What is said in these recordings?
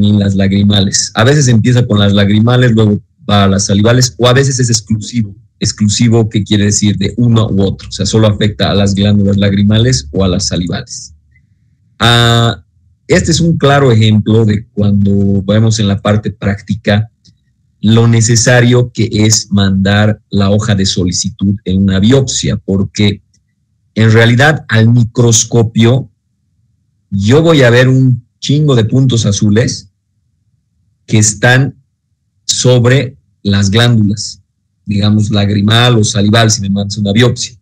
también las lagrimales. A veces empieza con las lagrimales, luego va a las salivales, o a veces es exclusivo. Exclusivo, ¿qué quiere decir? De uno u otro. O sea, solo afecta a las glándulas lagrimales o a las salivales. Este es un claro ejemplo de cuando vemos en la parte práctica lo necesario que es mandar la hoja de solicitud en una biopsia, porque en realidad al microscopio yo voy a ver un chingo de puntos azules que están sobre las glándulas, digamos lagrimal o salival, si me mandas una biopsia.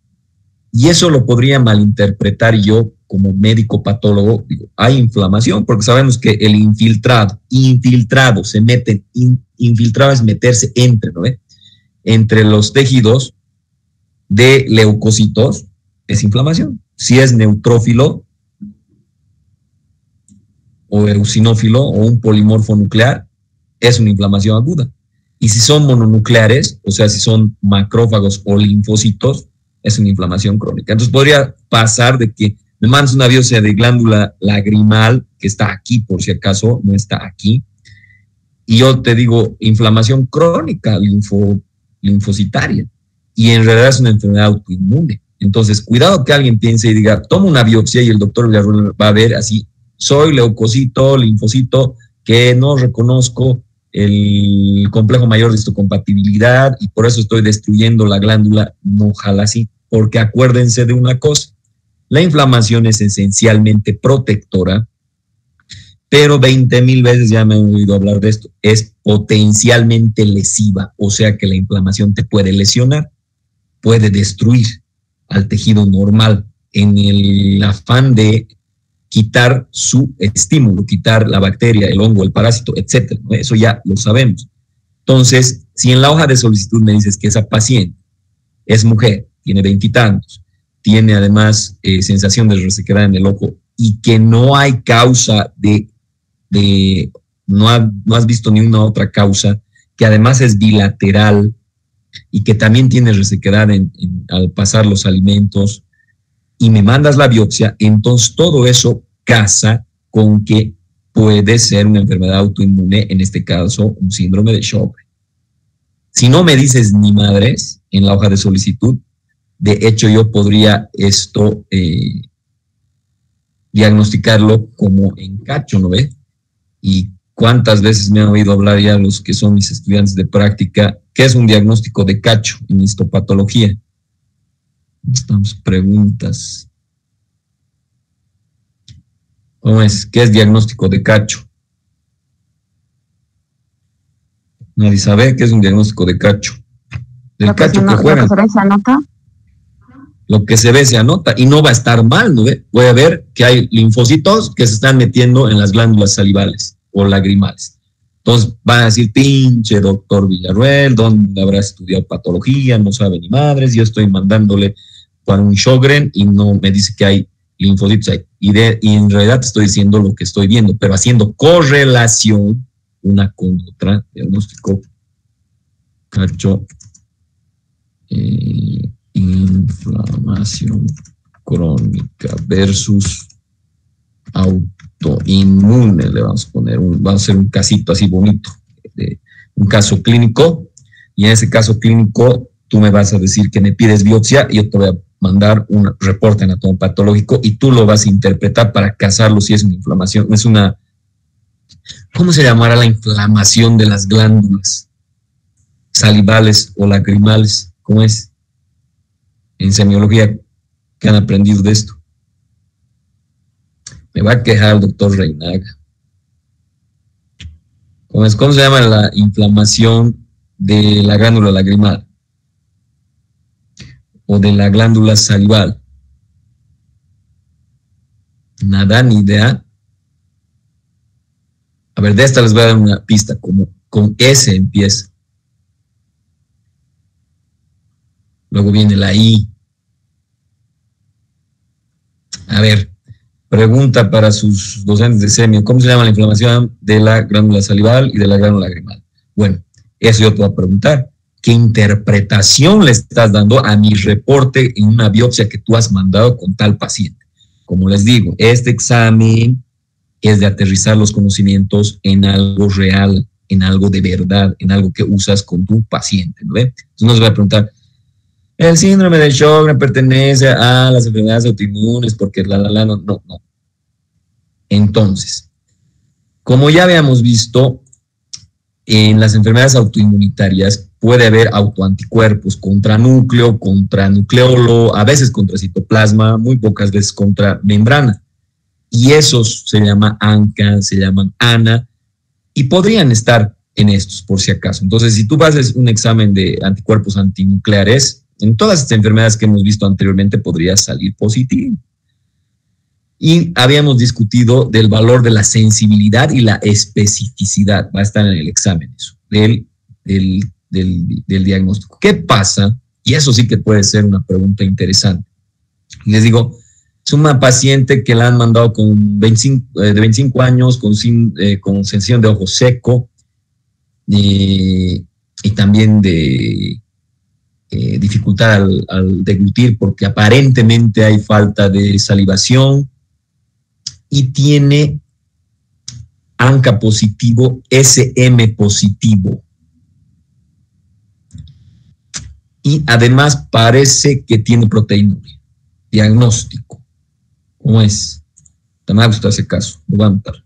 Y eso lo podría malinterpretar yo como médico patólogo. Digo, hay inflamación, porque sabemos que el infiltrado se mete, infiltrado es meterse entre, ¿no? Entre los tejidos de leucocitos, es inflamación. Si es neutrófilo o eosinófilo o un polimorfo nuclear, es una inflamación aguda. Y si son mononucleares, o sea, si son macrófagos o linfocitos, es una inflamación crónica. Entonces podría pasar de que me mandes una biopsia de glándula lagrimal, que está aquí por si acaso, no está aquí, y yo te digo inflamación crónica linfocitaria, y en realidad es una enfermedad autoinmune. Entonces, cuidado que alguien piense y diga, toma una biopsia y el doctor va a ver así, soy leucocito, linfocito, que no reconozco el complejo mayor de histocompatibilidad y por eso estoy destruyendo la glándula. No, ojalá sí, porque acuérdense de una cosa, la inflamación es esencialmente protectora, pero 20,000 veces ya me han oído hablar de esto, es potencialmente lesiva, o sea que la inflamación te puede lesionar, puede destruir al tejido normal en el afán de quitar su estímulo, quitar la bacteria, el hongo, el parásito, etcétera, ¿no? Eso ya lo sabemos. Entonces, si en la hoja de solicitud me dices que esa paciente es mujer, tiene 20 y tantos, tiene además sensación de resequedad en el ojo y que no hay causa no has visto ni una otra causa, que además es bilateral y que también tiene resequedad al pasar los alimentos, y me mandas la biopsia, entonces todo eso casa con que puede ser una enfermedad autoinmune, en este caso un síndrome de Sjögren. Si no me dices ni madres en la hoja de solicitud, de hecho yo podría esto diagnosticarlo como en cacho, ¿no ve? Y cuántas veces me han oído hablar ya los que son mis estudiantes de práctica, ¿qué es un diagnóstico de cacho en histopatología? Estamos preguntas. ¿Cómo es? ¿Qué es diagnóstico de cacho? Nadie sabe qué es un diagnóstico de cacho. Del cacho que juegan. Lo que se ve se anota. Lo que se ve se anota y no va a estar mal, ¿no ve? Voy a ver que hay linfocitos que se están metiendo en las glándulas salivales o lagrimales. Entonces van a decir, pinche doctor Villarruel, ¿dónde habrá estudiado patología? No sabe ni madres, yo estoy mandándole para un Sjögren y no me dice que hay linfocitos ahí. Y en realidad te estoy diciendo lo que estoy viendo, pero haciendo correlación una con otra. Diagnóstico cacho, inflamación crónica versus autoinmune. Le vamos a poner vamos a hacer un casito así bonito, un caso clínico, y en ese caso clínico tú me vas a decir que me pides biopsia y yo te voy a mandar un reporte anatomopatológico y tú lo vas a interpretar para casarlo si es una inflamación, es una, ¿cómo se llamará la inflamación de las glándulas salivales o lagrimales? ¿Cómo es? En semiología, ¿qué han aprendido de esto? Me va a quejar el doctor Reinaga. ¿Cómo se llama la inflamación de la glándula lagrimal? O de la glándula salival. Nada, ni idea. A ver, de esta les voy a dar una pista, como con S empieza. Luego viene la I. A ver, pregunta para sus docentes de semio, ¿cómo se llama la inflamación de la glándula salival y de la glándula lagrimal? Bueno, eso yo te voy a preguntar. ¿Qué interpretación le estás dando a mi reporte en una biopsia que tú has mandado con tal paciente? Como les digo, este examen es de aterrizar los conocimientos en algo real, en algo de verdad, en algo que usas con tu paciente, ¿no ve? Entonces nos va a preguntar, ¿el síndrome de Sjögren pertenece a las enfermedades autoinmunes? Porque no. Entonces, como ya habíamos visto, en las enfermedades autoinmunitarias puede haber autoanticuerpos contra núcleo, contra nucleolo, a veces contra citoplasma, muy pocas veces contra membrana. Y esos se llaman ANCA, se llaman ANA, y podrían estar en estos por si acaso. Entonces, si tú haces un examen de anticuerpos antinucleares, en todas estas enfermedades que hemos visto anteriormente podría salir positivo. Y habíamos discutido del valor de la sensibilidad y la especificidad. Va a estar en el examen eso, del diagnóstico. ¿Qué pasa? Y eso sí que puede ser una pregunta interesante. Les digo, es una paciente que la han mandado con de 25 años, con sensación de ojo seco y también de dificultad al deglutir porque aparentemente hay falta de salivación y tiene ANCA positivo, SM positivo. Y además parece que tiene proteinuria. Diagnóstico. ¿Cómo es? Me ha gustado ese caso. Lo voy a anotar.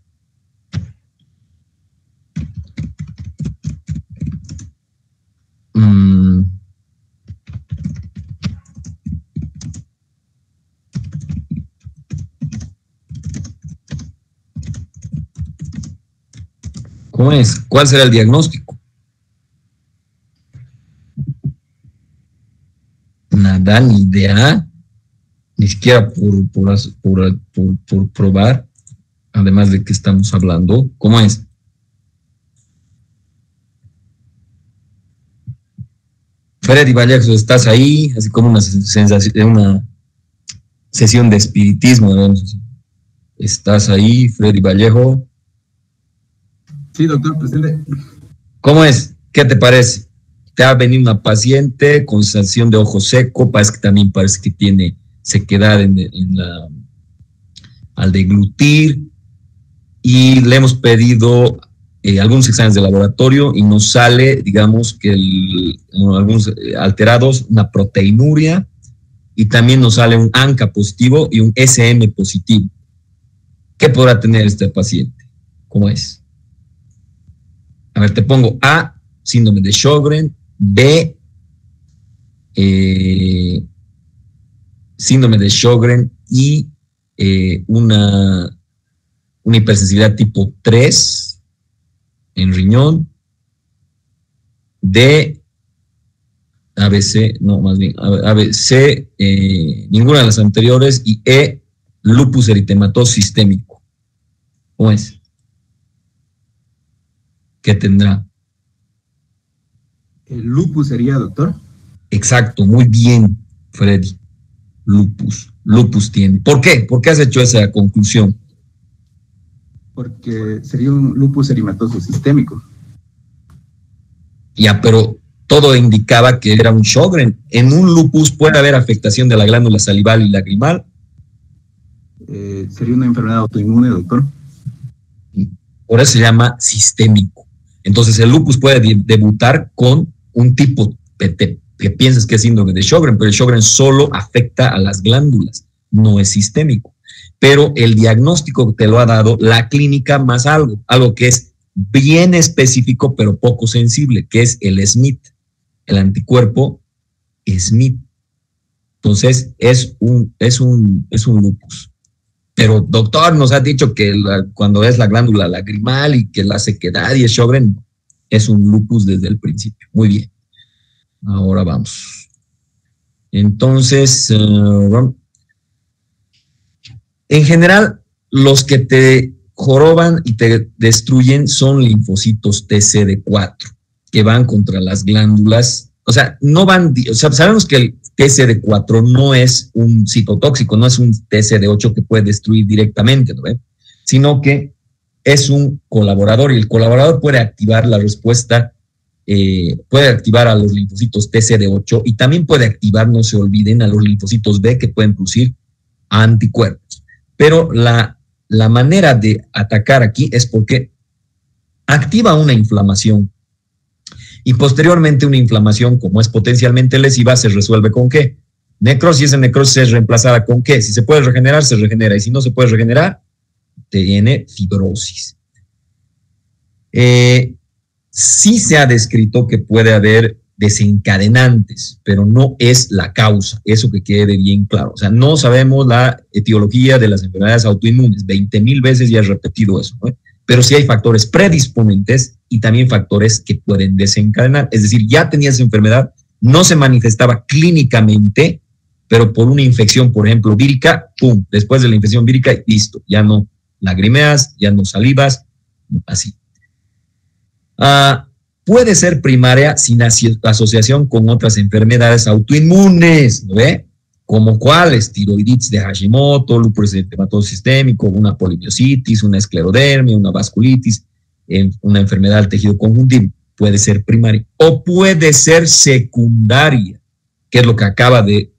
¿Cómo es? ¿Cuál será el diagnóstico? Nada, ni idea. Ni siquiera por probar. Además de que estamos hablando. ¿Cómo es? Freddy Vallejo, ¿estás ahí? Así como una sensación, una sesión de espiritismo. ¿No? ¿Estás ahí, Freddy Vallejo? Sí, doctor, presente. ¿Cómo es? ¿Qué te parece? Te ha venido una paciente con sensación de ojo seco, también parece que tiene sequedad al deglutir, y le hemos pedido algunos exámenes de laboratorio y nos sale, digamos, que algunos alterados, una proteinuria, y también nos sale un ANCA positivo y un SM positivo. ¿Qué podrá tener este paciente? ¿Cómo es? A ver, te pongo A, síndrome de Sjögren, B, síndrome de Sjögren y una hipersensibilidad tipo 3 en riñón, D, ABC, no, más bien, ABC, ninguna de las anteriores, y E, lupus eritematoso sistémico. ¿Cómo es? ¿Qué tendrá? ¿El lupus sería, doctor? Exacto, muy bien, Freddy. Lupus tiene. ¿Por qué? ¿Por qué has hecho esa conclusión? Porque sería un lupus eritematoso sistémico. Ya, pero todo indicaba que era un Sjögren. En un lupus puede haber afectación de la glándula salival y lagrimal. ¿Sería una enfermedad autoinmune, doctor? Por eso se llama sistémico. Entonces el lupus puede debutar con un tipo que piensas que es síndrome de Sjögren, pero el Sjögren solo afecta a las glándulas, no es sistémico. Pero el diagnóstico te lo ha dado la clínica más algo que es bien específico pero poco sensible, que es el SMIT, el anticuerpo SMIT. Entonces es un lupus. Pero doctor, nos ha dicho que cuando es la glándula lagrimal y que la sequedad y el Sjögren, es un lupus desde el principio. Muy bien. Ahora vamos. Entonces, en general, los que te joroban y te destruyen son linfocitos TCD4, que van contra las glándulas. O sea, no van, o sea, sabemos que el TCD4 no es un citotóxico, no es un TCD8 que puede destruir directamente, ¿no? Sino que es un colaborador, y el colaborador puede activar la respuesta, puede activar a los linfocitos TCD8 y también puede activar, no se olviden, a los linfocitos B que pueden producir anticuerpos. Pero la la manera de atacar aquí es porque activa una inflamación y posteriormente una inflamación, como es potencialmente lesiva, se resuelve ¿con qué? Necrosis. Esa necrosis es reemplazada ¿con qué? Si se puede regenerar, se regenera, y si no se puede regenerar, tiene fibrosis. Sí se ha descrito que puede haber desencadenantes, pero no es la causa, eso que quede bien claro. O sea, no sabemos la etiología de las enfermedades autoinmunes, 20,000 veces ya he repetido eso, ¿no? Pero sí hay factores predisponentes y también factores que pueden desencadenar. Es decir, ya tenía esa enfermedad, no se manifestaba clínicamente, pero por una infección, por ejemplo, vírica, ¡pum! Después de la infección vírica, listo, ya no lagrimeas, ya no salivas, así. Puede ser primaria sin asociación con otras enfermedades autoinmunes, ¿no ve? Como cuáles, tiroiditis de Hashimoto, lupus eritematoso sistémico, una polimiositis, una esclerodermia, una vasculitis, una enfermedad del tejido conjuntivo. Puede ser primaria o puede ser secundaria, que es lo que acaba de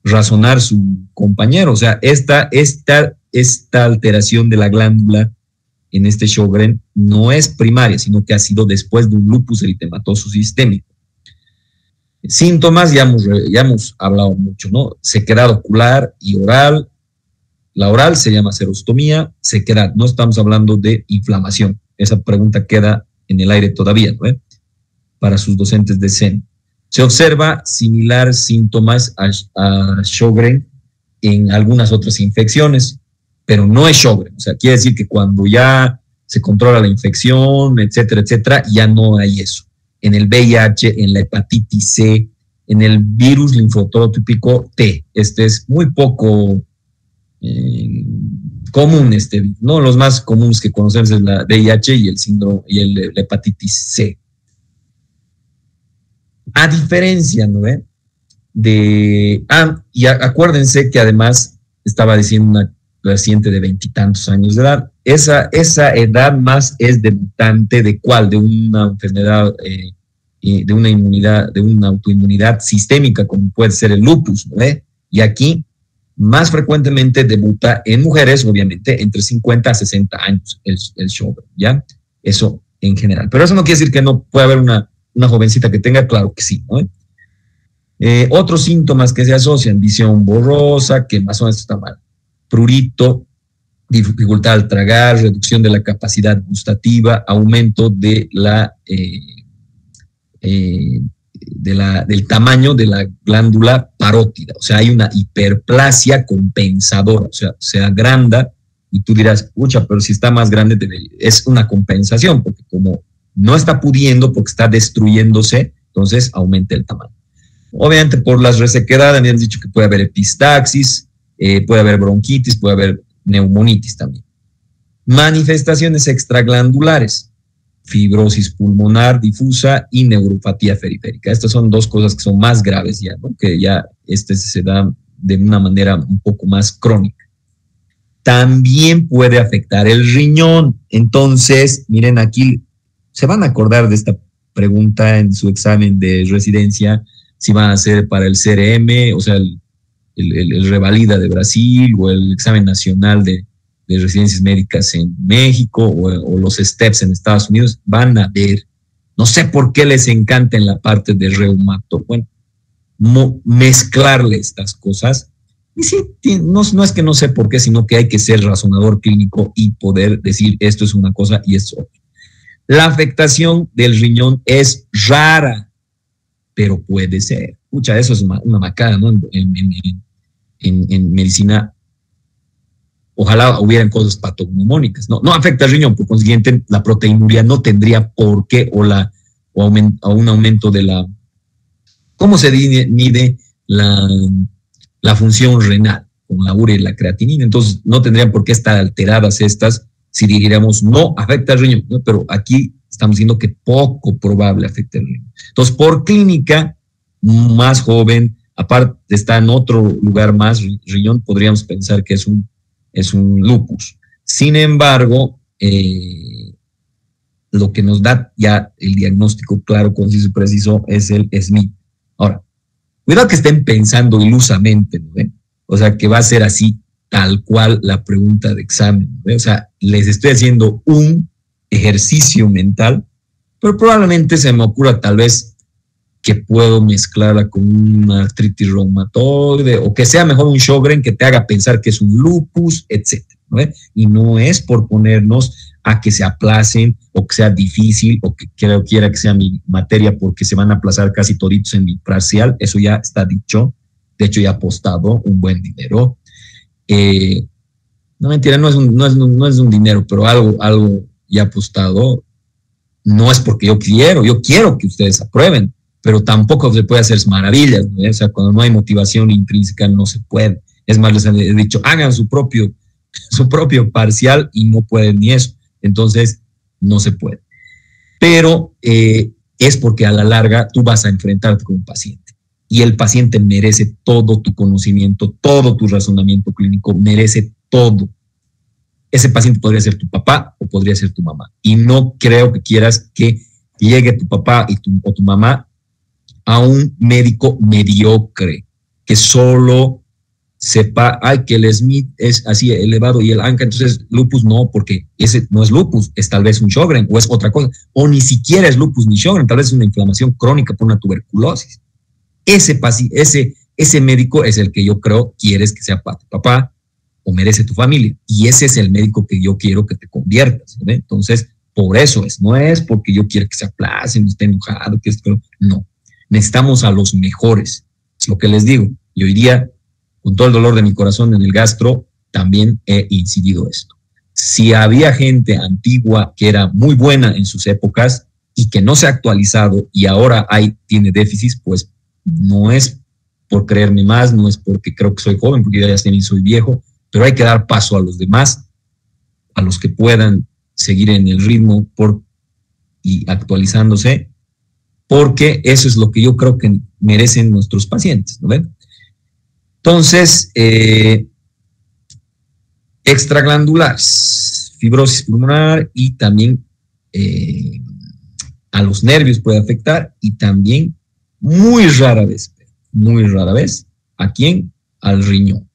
razonar su compañero. O sea, esta alteración de la glándula en este Sjögren no es primaria, sino que ha sido después de un lupus eritematoso sistémico. Síntomas, ya hemos hablado mucho, ¿no? Sequedad ocular y oral. La oral se llama xerostomía, sequedad. No estamos hablando de inflamación. Esa pregunta queda en el aire todavía, ¿no? Para sus docentes de SEN. Se observa similar síntomas a Sjögren en algunas otras infecciones, pero no es Sjögren. O sea, quiere decir que cuando ya se controla la infección, etcétera, ya no hay eso. En el VIH, en la hepatitis C, en el virus linfoprotípico T. Este es muy poco común, ¿no? Los más comunes que conocemos es la VIH y el síndrome y la hepatitis C. A diferencia, ¿no ve? Y acuérdense que además estaba diciendo una paciente de 20 y tantos años de edad. Esa edad más es debutante de ¿cuál? De una enfermedad, de una inmunidad, de una autoinmunidad sistémica, como puede ser el lupus, ¿no ve? Y aquí más frecuentemente debuta en mujeres, obviamente, entre 50 a 60 años el Sjögren, ¿ya? Eso en general. Pero eso no quiere decir que no pueda haber una jovencita que tenga, claro que sí, ¿no? Otros síntomas que se asocian, visión borrosa, quemazón, esto está mal, prurito, dificultad al tragar, reducción de la capacidad gustativa, aumento de del tamaño de la glándula parótida. O sea, hay una hiperplasia compensadora, o sea, se agranda y tú dirás, pucha, pero si está más grande, es una compensación, porque como no está pudiendo, porque está destruyéndose, entonces aumenta el tamaño. Obviamente por las resequedades, me han dicho que puede haber epistaxis, puede haber bronquitis, puede haber neumonitis también. Manifestaciones extraglandulares, fibrosis pulmonar difusa y neuropatía periférica. Estas son dos cosas que son más graves ya, ¿no? Que ya se da de una manera un poco más crónica. También puede afectar el riñón. Entonces, miren aquí, se van a acordar de esta pregunta en su examen de residencia, si van a hacer para el CRM, o sea, el Revalida de Brasil, o el examen nacional de residencias médicas en México, o los STEPS en Estados Unidos. Van a ver, no sé por qué les encanta en la parte de reumato, bueno, mezclarle estas cosas. Y sí, no es que no sé por qué, sino que hay que ser razonador clínico y poder decir esto es una cosa y esto es otra. La afectación del riñón es rara, pero puede ser. Pucha, eso es una macana, ¿no? En medicina, ojalá hubieran cosas patognomónicas. No afecta al riñón, por consiguiente, la proteinuria no tendría por qué, o un aumento de la, ¿cómo se mide la función renal? Con la urea y la creatinina. Entonces, no tendrían por qué estar alteradas estas si dijéramos no afecta al riñón, ¿no? Pero aquí estamos diciendo que poco probable afecta al riñón. Entonces, por clínica, más joven, aparte está en otro lugar más riñón, podríamos pensar que es un lupus. Sin embargo, lo que nos da ya el diagnóstico claro, conciso y preciso es el SMID. Ahora, cuidado que estén pensando ilusamente, ¿no? O sea, que va a ser así tal cual la pregunta de examen, ¿no? O sea, les estoy haciendo un ejercicio mental, pero probablemente se me ocurra tal vez que puedo mezclarla con una artritis reumatoide o que sea mejor un Sjögren que te haga pensar que es un lupus, etcétera, ¿no? Y no es por ponernos a que se aplacen o que sea difícil o que quiera que sea mi materia porque se van a aplazar casi toditos en mi parcial, eso ya está dicho, de hecho ya he apostado un buen dinero. No mentira, no es un dinero, pero algo ya apostado, no es porque yo quiero que ustedes aprueben, pero tampoco se puede hacer maravillas, ¿no? O sea, cuando no hay motivación intrínseca no se puede. Es más, les he dicho, hagan su propio parcial y no pueden ni eso. Entonces, no se puede. Pero es porque a la larga tú vas a enfrentarte con un paciente y el paciente merece todo tu conocimiento, todo tu razonamiento clínico, merece todo. Ese paciente podría ser tu papá o podría ser tu mamá. Y no creo que quieras que llegue tu papá o tu mamá a un médico mediocre, que solo sepa, que el Smith es así elevado y el ANCA, entonces lupus no, porque ese no es lupus, es tal vez un Sjögren o es otra cosa, o ni siquiera es lupus ni Sjögren, tal vez es una inflamación crónica por una tuberculosis. Ese médico es el que yo creo quieres que sea tu papá o merece tu familia, y ese es el médico que yo quiero que te conviertas, ¿sí? Entonces, por eso no es porque yo quiero que se aplacen, esté enojado, no. Necesitamos a los mejores, es lo que les digo. Y hoy día, con todo el dolor de mi corazón en el gastro, también he incidido esto. Si había gente antigua que era muy buena en sus épocas y que no se ha actualizado y ahora tiene déficits, pues no es por creerme más, no es porque creo que soy joven, porque yo ya soy viejo, pero hay que dar paso a los demás, a los que puedan seguir en el ritmo y actualizándose, porque eso es lo que yo creo que merecen nuestros pacientes, ¿no ven? Entonces, extraglandulares, fibrosis pulmonar y también a los nervios puede afectar y también muy rara vez, ¿a quién? Al riñón.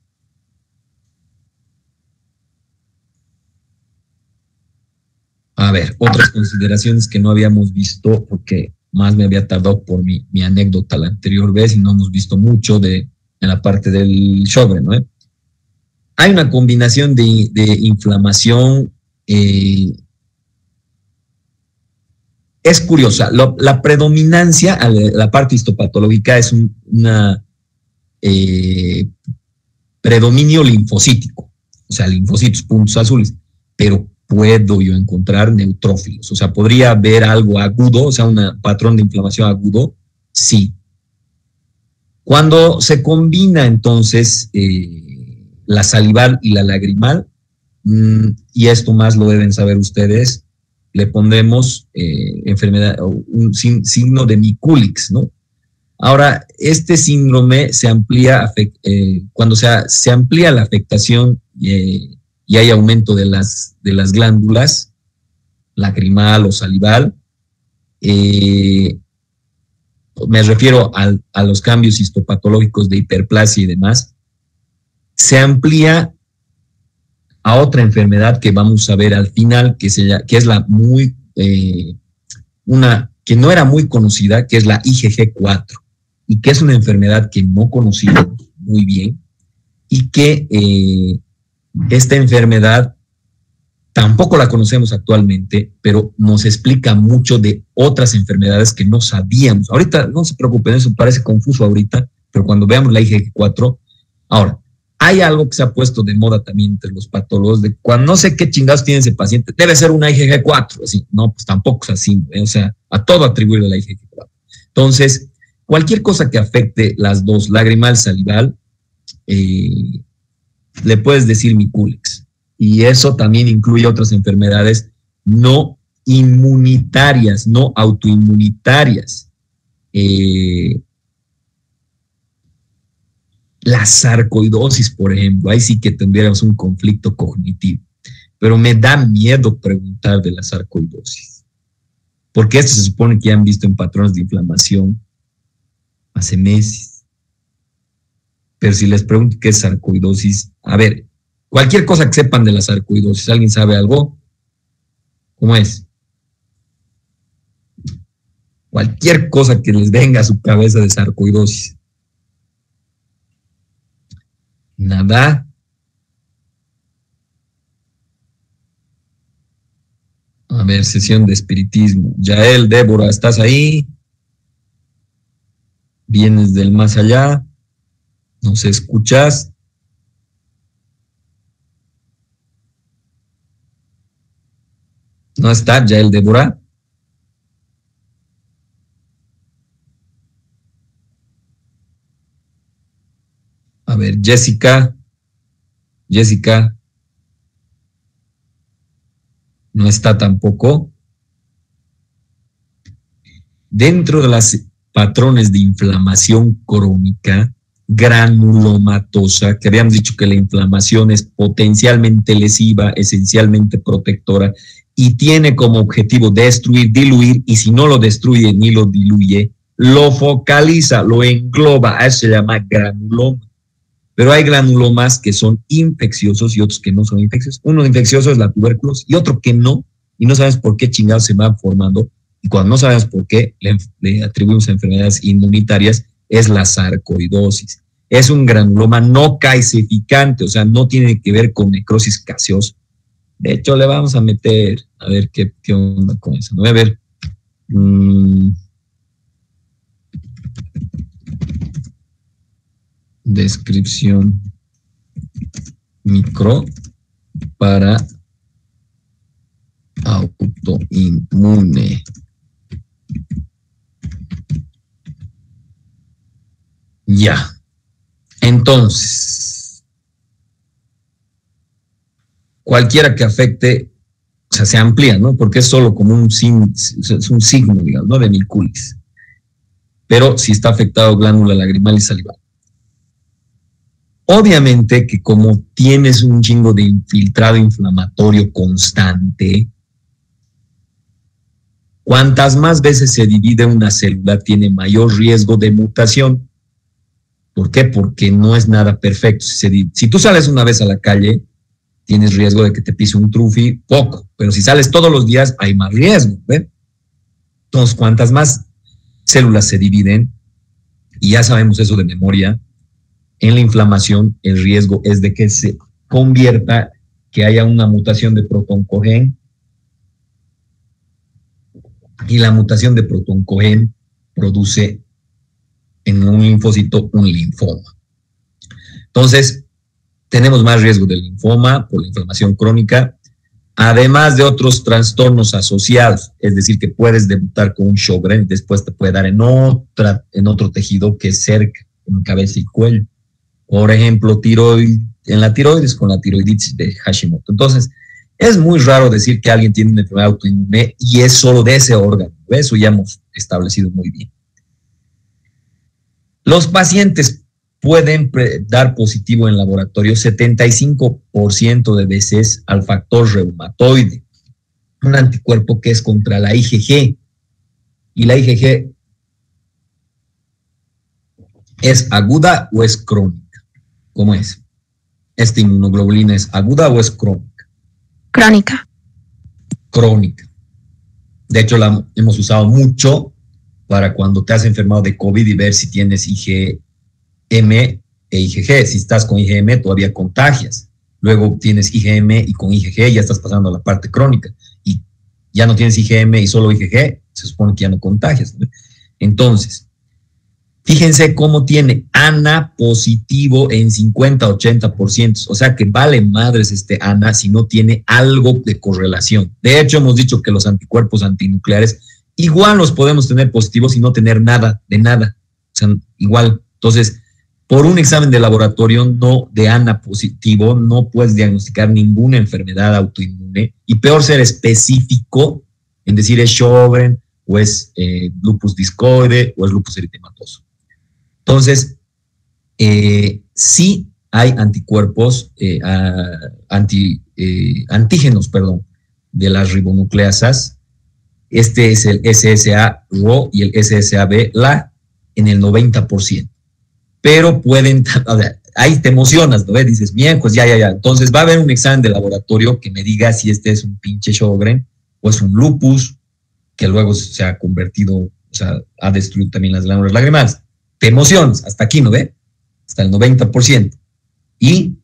A ver, otras consideraciones que no habíamos visto porque más me había tardado por mi anécdota la anterior vez y no hemos visto mucho en la parte del Sjögren, ¿no? Hay una combinación de inflamación, es curiosa, la predominancia a la parte histopatológica es una predominio linfocítico, o sea, linfocitos, puntos azules, pero puedo yo encontrar neutrófilos, o sea, podría haber algo agudo, o sea, un patrón de inflamación agudo, sí. Cuando se combina entonces la salival y la lagrimal, y esto más lo deben saber ustedes, le pondremos enfermedad, un signo de Mikulicz, ¿no? Ahora, este síndrome se amplía cuando se amplía la afectación y hay aumento de las glándulas lacrimal o salival. Me refiero a los cambios histopatológicos de hiperplasia y demás. Se amplía a otra enfermedad que vamos a ver al final, que es que no era muy conocida, que es la IgG4, y que es una enfermedad que no conocíamos muy bien, y que esta enfermedad tampoco la conocemos actualmente, pero nos explica mucho de otras enfermedades que no sabíamos. Ahorita, no se preocupen, eso parece confuso ahorita, pero cuando veamos la IgG4, ahora, hay algo que se ha puesto de moda también entre los patólogos, de cuando no sé qué chingados tiene ese paciente, debe ser una IgG4, así, no, pues tampoco es así, o sea, a todo atribuirle la IgG4. Entonces, cualquier cosa que afecte las dos, lagrimal, salival, le puedes decir Mikulicz. Y eso también incluye otras enfermedades no inmunitarias, no autoinmunitarias. La sarcoidosis, por ejemplo, ahí sí que tendríamos un conflicto cognitivo. Pero me da miedo preguntar de la sarcoidosis, porque esto se supone que ya han visto en patrones de inflamación hace meses. Pero si les pregunto qué es sarcoidosis, a ver, Cualquier cosa que sepan de la sarcoidosis, ¿alguien sabe algo? ¿Cómo es? Cualquier cosa que les venga a su cabeza de sarcoidosis. Nada. A ver, sesión de espiritismo. Yael, Débora, ¿estás ahí? ¿Vienes del más allá? ¿Nos escuchas? ¿No está Yael, Débora? A ver, Jessica. Jessica. No está tampoco. Dentro de los patrones de inflamación crónica, granulomatosa, que habíamos dicho que la inflamación es potencialmente lesiva, esencialmente protectora, y tiene como objetivo destruir, diluir, y si no lo destruye ni lo diluye, lo focaliza, lo engloba, a eso se llama granuloma. Pero hay granulomas que son infecciosos y otros que no son infecciosos. Uno infeccioso es la tuberculosis y otro que no, y no sabes por qué chingados se van formando. Y cuando no sabemos por qué le atribuimos a enfermedades inmunitarias, es la sarcoidosis. Es un granuloma no calcificante, o sea, no tiene que ver con necrosis gaseosa. De hecho, le vamos a meter, a ver qué onda con eso. No voy a ver. Descripción micro para autoinmune. Ya. Entonces, cualquiera que afecte, o sea, se amplía, ¿no? Porque es solo como es un signo, digamos, ¿no? De Mikulicz. Pero si está afectado glándula lagrimal y salival. Obviamente que como tienes un chingo de infiltrado inflamatorio constante, cuantas más veces se divide una célula, tiene mayor riesgo de mutación. ¿Por qué? Porque no es nada perfecto. Si tú sales una vez a la calle, tienes riesgo de que te pise un trufi, poco. Pero si sales todos los días, hay más riesgo, ¿ven? Entonces, cuantas más células se dividen, y ya sabemos eso de memoria, en la inflamación el riesgo es de que se convierta, que haya una mutación de protoncogen, y la mutación de protoncogen produce en un linfocito un linfoma. Entonces, tenemos más riesgo de linfoma por la inflamación crónica, además de otros trastornos asociados, es decir, que puedes debutar con un Sjögren y después te puede dar en otro tejido que es cerca, en cabeza y cuello. Por ejemplo, en la tiroides con la tiroiditis de Hashimoto. Entonces, es muy raro decir que alguien tiene una enfermedad autoinmune y es solo de ese órgano. Eso ya hemos establecido muy bien. Los pacientes pueden dar positivo en laboratorio 75% de veces al factor reumatoide, un anticuerpo que es contra la IgG. Y la IgG ¿es aguda o es crónica? ¿Cómo es? ¿Esta inmunoglobulina es aguda o es crónica? Crónica. Crónica. De hecho, la hemos usado mucho para cuando te has enfermado de COVID y ver si tienes IgM e IgG. Si estás con IgM, todavía contagias. Luego tienes IgM y con IgG ya estás pasando a la parte crónica. Y ya no tienes IgM y solo IgG, se supone que ya no contagias, ¿no? Entonces, fíjense cómo tiene ANA positivo en 50-80%. O sea que vale madres este ANA si no tiene algo de correlación. De hecho, hemos dicho que los anticuerpos antinucleares igual los podemos tener positivos y no tener nada, de nada. O sea, igual. Entonces, por un examen de laboratorio no de ANA positivo, no puedes diagnosticar ninguna enfermedad autoinmune. Y peor ser específico en decir es Sjögren o es lupus discoide o es lupus eritematoso. Entonces, sí hay anticuerpos, antígenos, de las ribonucleasas. Este es el SSA-RO y el SSA-B, en el 90%. Pero pueden, ahí te emocionas, ¿no ves? Dices, bien, pues ya. Entonces va a haber un examen de laboratorio que me diga si este es un pinche Sjögren o es un lupus, que luego se ha convertido, o sea, ha destruido también las glándulas lagrimales. Te emocionas, hasta aquí, ¿no ve? Hasta el 90%. Y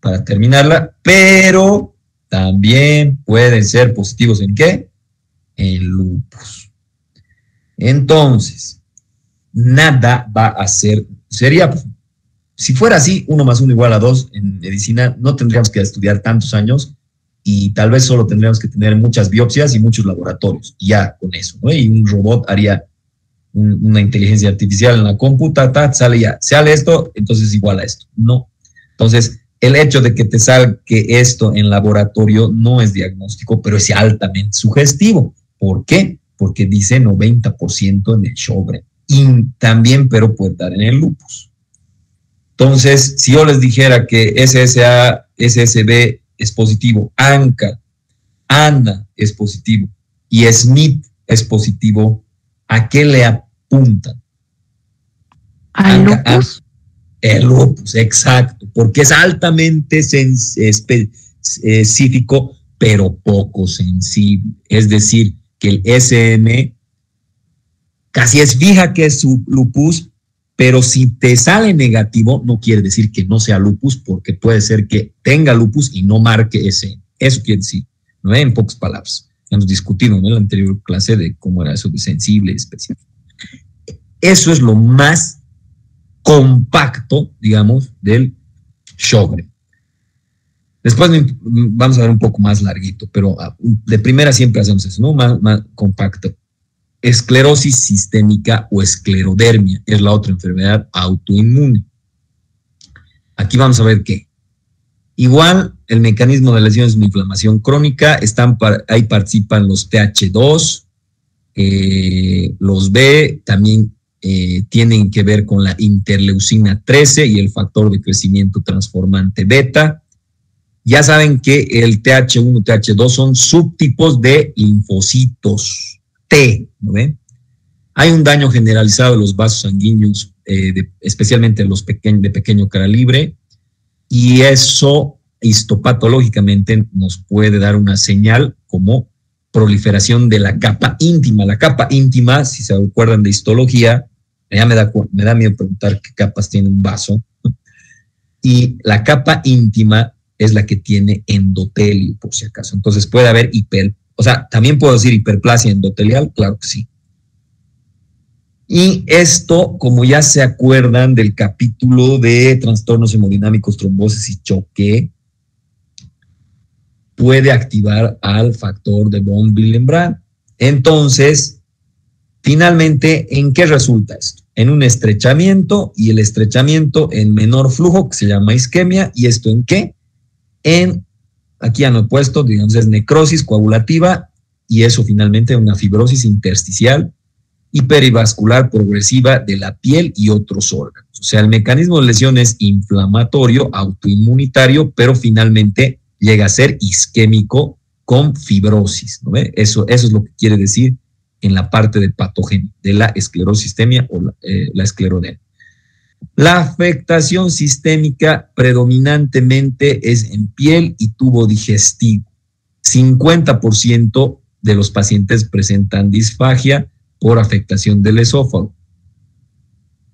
para terminarla, pero también pueden ser positivos ¿en qué? En lupus. Entonces, nada va a ser, sería, si fuera así, 1 más 1 igual a 2 en medicina, no tendríamos que estudiar tantos años y tal vez solo tendríamos que tener muchas biopsias y muchos laboratorios, y ya con eso, ¿no? Y un robot haría una inteligencia artificial en la computadora, sale esto, entonces igual a esto. No. Entonces, el hecho de que te salga esto en laboratorio no es diagnóstico, pero es altamente sugestivo. ¿Por qué? Porque dice 90% en el Sjögren. Y también, pero puede dar en el lupus. Entonces, si yo les dijera que SSA, SSB es positivo, ANA es positivo y SNP es positivo, ¿a qué le apuntan? ¿Al lupus? El lupus, exacto, porque es altamente específico, pero poco sensible. Es decir, que el SM casi es fija que es su lupus, pero si te sale negativo, no quiere decir que no sea lupus, porque puede ser que tenga lupus y no marque SM. Eso quiere decir, ¿no? En pocas palabras. Ya nos discutimos en la anterior clase de cómo era eso de sensible y específico. Eso es lo más compacto, digamos, del Sjögren. Después vamos a ver un poco más larguito, pero de primera siempre hacemos eso, ¿no? Más compacto. Esclerosis sistémica o esclerodermia es la otra enfermedad autoinmune. Aquí vamos a ver qué. Igual, el mecanismo de lesión es una inflamación crónica, ahí participan los TH2, los B, también tienen que ver con la interleucina 13 y el factor de crecimiento transformante beta. Ya saben que el TH1 y TH2 son subtipos de linfocitos T, ¿no ven? Hay un daño generalizado de los vasos sanguíneos, especialmente los de pequeño calibre, y eso histopatológicamente nos puede dar una señal como proliferación de la capa íntima. La capa íntima, si se acuerdan de histología, ya me da miedo preguntar qué capas tiene un vaso, y la capa íntima es la que tiene endotelio, por si acaso. Entonces puede haber también puedo decir hiperplasia endotelial, claro que sí. Y esto, como ya se acuerdan del capítulo de trastornos hemodinámicos, trombosis y choque, puede activar al factor de von Willebrand. Entonces, finalmente, ¿en qué resulta esto? En un estrechamiento, y el estrechamiento en menor flujo, que se llama isquemia. ¿Y esto en qué? Aquí ya no he puesto, digamos, es necrosis coagulativa, y eso finalmente una fibrosis intersticial y perivascular progresiva de la piel y otros órganos. O sea, el mecanismo de lesión es inflamatorio, autoinmunitario, pero finalmente llega a ser isquémico con fibrosis, ¿no ve? Eso es lo que quiere decir en la parte de patogenia de la esclerosis sistémica o la esclerodermia. La afectación sistémica predominantemente es en piel y tubo digestivo. 50% de los pacientes presentan disfagia por afectación del esófago.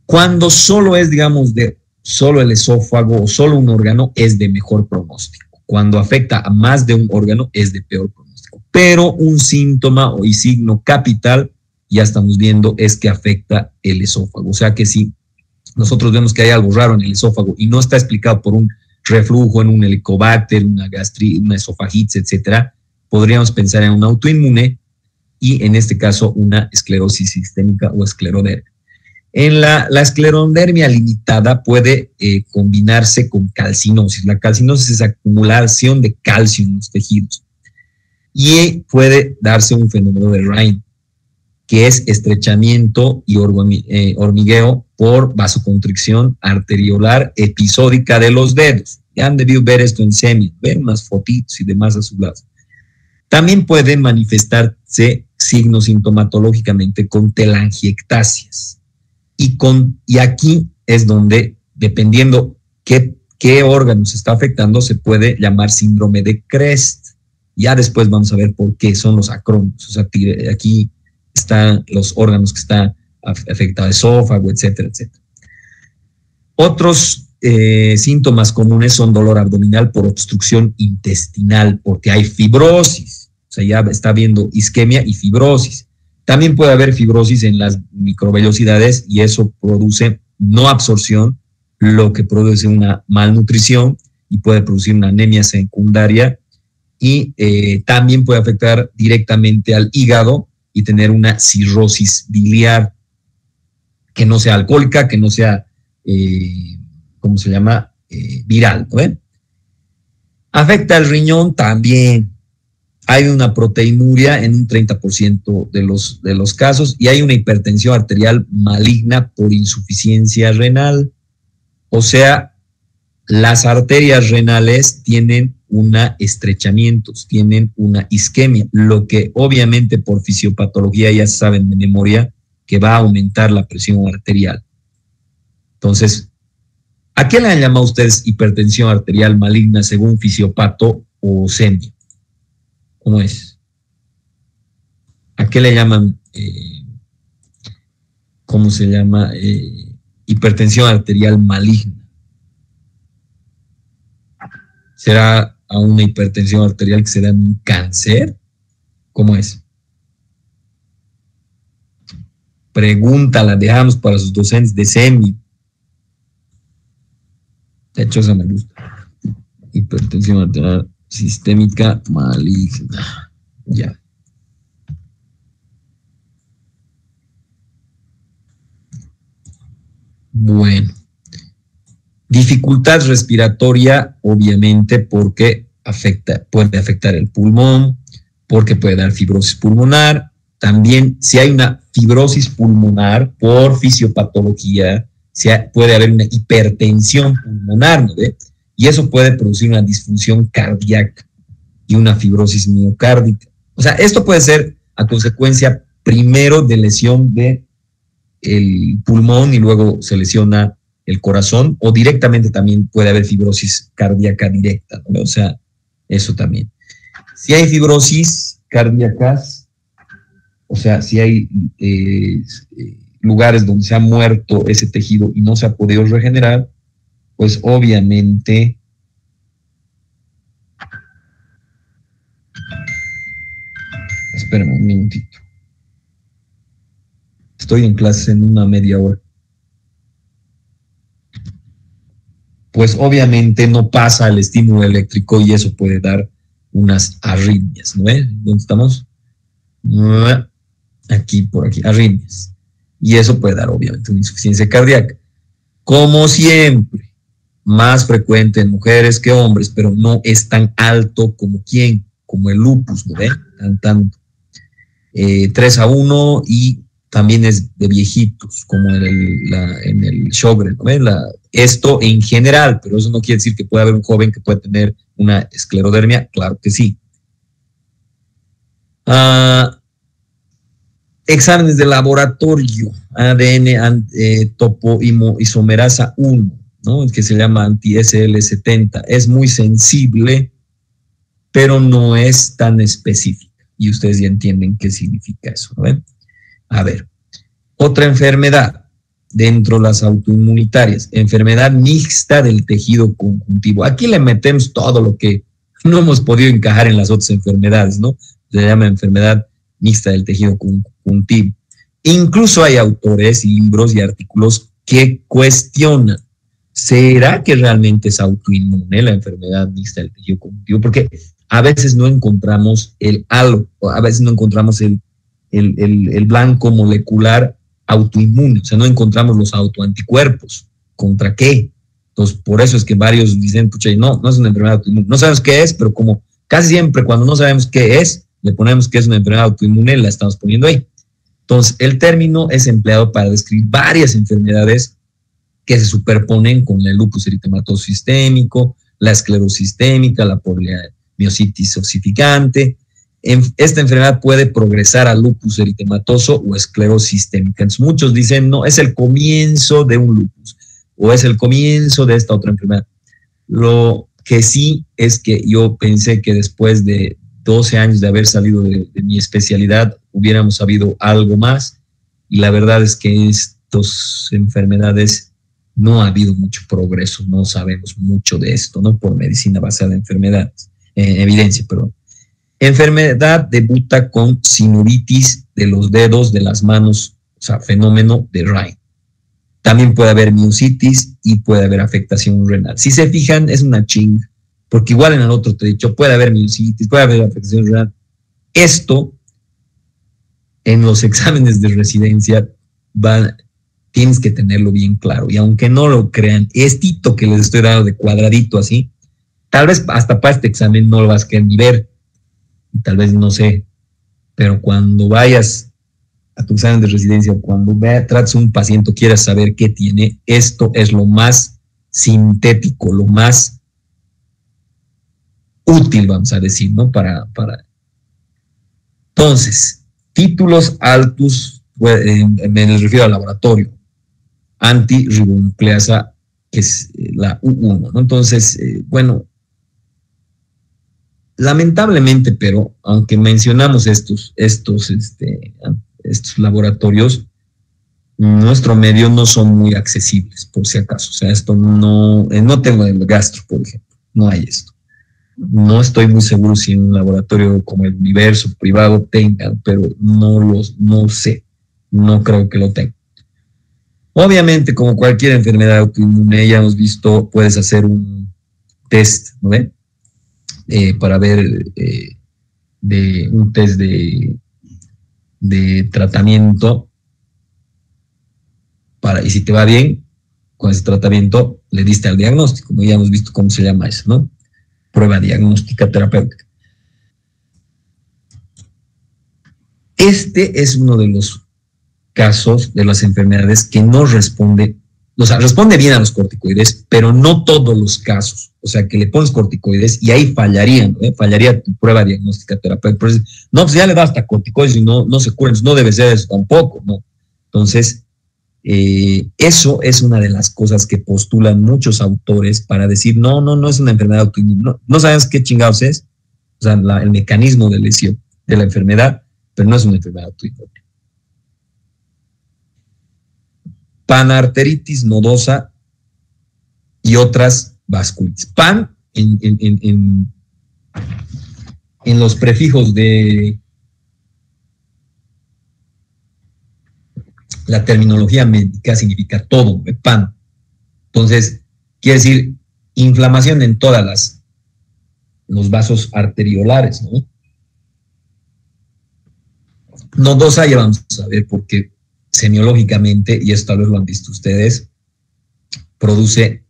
Cuando solo es, digamos, de solo el esófago o solo un órgano, es de mejor pronóstico. Cuando afecta a más de un órgano, es de peor pronóstico. Pero un síntoma y signo capital, ya estamos viendo, es que afecta el esófago. O sea que si nosotros vemos que hay algo raro en el esófago y no está explicado por un reflujo, en un helicobacter, una gastritis, una esofagitis, etcétera, podríamos pensar en un autoinmune y en este caso una esclerosis sistémica o esclerodermia. En la esclerodermia limitada puede combinarse con calcinosis. La calcinosis es acumulación de calcio en los tejidos y puede darse un fenómeno de Raynaud, que es estrechamiento y hormigueo por vasoconstricción arteriolar episódica de los dedos. Ya han debido ver esto en SEMI, ven unas fotitos y demás a su lado. También pueden manifestarse signos sintomatológicamente con telangiectasias. Y aquí es donde, dependiendo qué órganos está afectando, se puede llamar síndrome de CREST. Ya después vamos a ver por qué son los acrónimos. O sea, aquí están los órganos que están afectados, esófago, etcétera, etcétera. Otros síntomas comunes son dolor abdominal por obstrucción intestinal, porque hay fibrosis. O sea, ya está habiendo isquemia y fibrosis. También puede haber fibrosis en las microvellosidades y eso produce no absorción, lo que produce una malnutrición y puede producir una anemia secundaria y también puede afectar directamente al hígado y tener una cirrosis biliar que no sea alcohólica, que no sea, ¿cómo se llama? Viral, ¿no? Afecta al riñón también. Hay una proteinuria en un 30% de los casos y hay una hipertensión arterial maligna por insuficiencia renal. O sea, las arterias renales tienen estrechamientos, tienen una isquemia, lo que obviamente por fisiopatología ya saben de memoria que va a aumentar la presión arterial. Entonces, ¿a qué le han llamado ustedes hipertensión arterial maligna según fisiopato o SEMI? ¿Cómo es? ¿A qué le llaman, cómo se llama, hipertensión arterial maligna? ¿Será a una hipertensión arterial que será un cáncer? ¿Cómo es? Pregunta, la dejamos para sus docentes de SEMI. De hecho, esa me gusta. Hipertensión arterial sistémica maligna. Ya. Bueno. Dificultad respiratoria, obviamente, porque puede afectar el pulmón, porque puede dar fibrosis pulmonar. También, si hay una fibrosis pulmonar por fisiopatología, puede haber una hipertensión pulmonar, ¿no ve? Y eso puede producir una disfunción cardíaca y una fibrosis miocárdica. O sea, esto puede ser a consecuencia primero de lesión del pulmón y luego se lesiona el corazón, o directamente también puede haber fibrosis cardíaca directa, ¿no? O sea, eso también. Si hay fibrosis cardíacas, o sea, si hay lugares donde se ha muerto ese tejido y no se ha podido regenerar, pues obviamente espérame un minutito. Estoy en clase en una media hora. Pues obviamente no pasa el estímulo eléctrico y eso puede dar unas arritmias, ¿no ves? ¿Dónde estamos? Aquí, por aquí, arritmias. Y eso puede dar obviamente una insuficiencia cardíaca. Como siempre, más frecuente en mujeres que hombres, pero no es tan alto como quién, como el lupus, ¿no ven? Tanto. 3-1 y también es de viejitos, como en el Sjögren, ¿no ven? Esto en general, pero eso no quiere decir que pueda haber un joven que pueda tener una esclerodermia, claro que sí. Exámenes de laboratorio, ADN topoisomerasa 1, ¿no? El que se llama anti-SL70, es muy sensible, pero no es tan específica. Y ustedes ya entienden qué significa eso, ¿no ven? A ver, otra enfermedad dentro de las autoinmunitarias, enfermedad mixta del tejido conjuntivo. Aquí le metemos todo lo que no hemos podido encajar en las otras enfermedades, ¿no? Se llama enfermedad mixta del tejido conjuntivo. Incluso hay autores y libros y artículos que cuestionan, ¿será que realmente es autoinmune la enfermedad mixta del tejido conjuntivo? Porque a veces no encontramos el halo, a veces no encontramos el blanco molecular autoinmune, o sea, no encontramos los autoanticuerpos. ¿Contra qué? Entonces, por eso es que varios dicen, pucha, no es una enfermedad autoinmune. No sabemos qué es, pero como casi siempre cuando no sabemos qué es, le ponemos que es una enfermedad autoinmune, la estamos poniendo ahí. Entonces, el término es empleado para describir varias enfermedades que se superponen con el lupus eritematoso sistémico, la esclerosis sistémica, la polimiositis ossificante. Esta enfermedad puede progresar a lupus eritematoso o esclerosis sistémica. Entonces, muchos dicen, no, es el comienzo de un lupus. o es el comienzo de esta otra enfermedad. Lo que sí es que yo pensé que después de 12 años de haber salido de mi especialidad hubiéramos sabido algo más, y la verdad es que estas enfermedades no ha habido mucho progreso, no sabemos mucho de esto, ¿no? Por medicina basada en enfermedades, evidencia, perdón. Enfermedad debuta con sinovitis de los dedos, de las manos, o sea, fenómeno de Raynaud. También puede haber miositis y puede haber afectación renal. Si se fijan, es una chinga, porque igual en el otro te he dicho, puede haber miositis, puede haber afectación renal. Esto, en los exámenes de residencia, tienes que tenerlo bien claro. Y aunque no lo crean, estito que les estoy dando de cuadradito así, tal vez hasta para este examen no lo vas a querer ni ver. Tal vez no sé, pero cuando vayas a tu examen de residencia o cuando trates a un paciente o quieras saber qué tiene, esto es lo más sintético, lo más útil, vamos a decir, ¿no? Entonces, títulos altos, me refiero al laboratorio, antirribonucleasa, que es la U1, ¿no? Entonces, bueno, lamentablemente, pero aunque mencionamos estos laboratorios, nuestro medio no son muy accesibles, por si acaso. O sea, esto no tengo el gastro, por ejemplo, no hay esto. No estoy muy seguro si en un laboratorio como el Universo privado tengan, pero no sé, no creo que lo tengan. Obviamente, como cualquier enfermedad autoinmune, ya hemos visto, puedes hacer un test, ¿no ven? Para ver un test de tratamiento y si te va bien con ese tratamiento, le diste al diagnóstico, ¿no? Ya hemos visto cómo se llama eso, ¿no? Prueba diagnóstica terapéutica. Este es uno de los casos de las enfermedades que no responde, o sea, responde bien a los corticoides, pero no todos los casos. O sea, que le pones corticoides y ahí fallarían, ¿no? Fallaría tu prueba diagnóstica terapéutica. No, pues ya le das hasta corticoides y no se curan, no debe ser eso tampoco, ¿no? Entonces, eso es una de las cosas que postulan muchos autores para decir, no es una enfermedad autoinmune. No sabemos qué chingados es, o sea, el mecanismo de lesión de la enfermedad, pero no es una enfermedad autoinmune. Panarteritis nodosa y otras vasculitis. Pan en los prefijos de la terminología médica significa todo, pan. Entonces, quiere decir inflamación en todas los vasos arteriolares, ¿no? Nodosa ya vamos a ver porque semiológicamente, y esto tal vez lo han visto ustedes, produce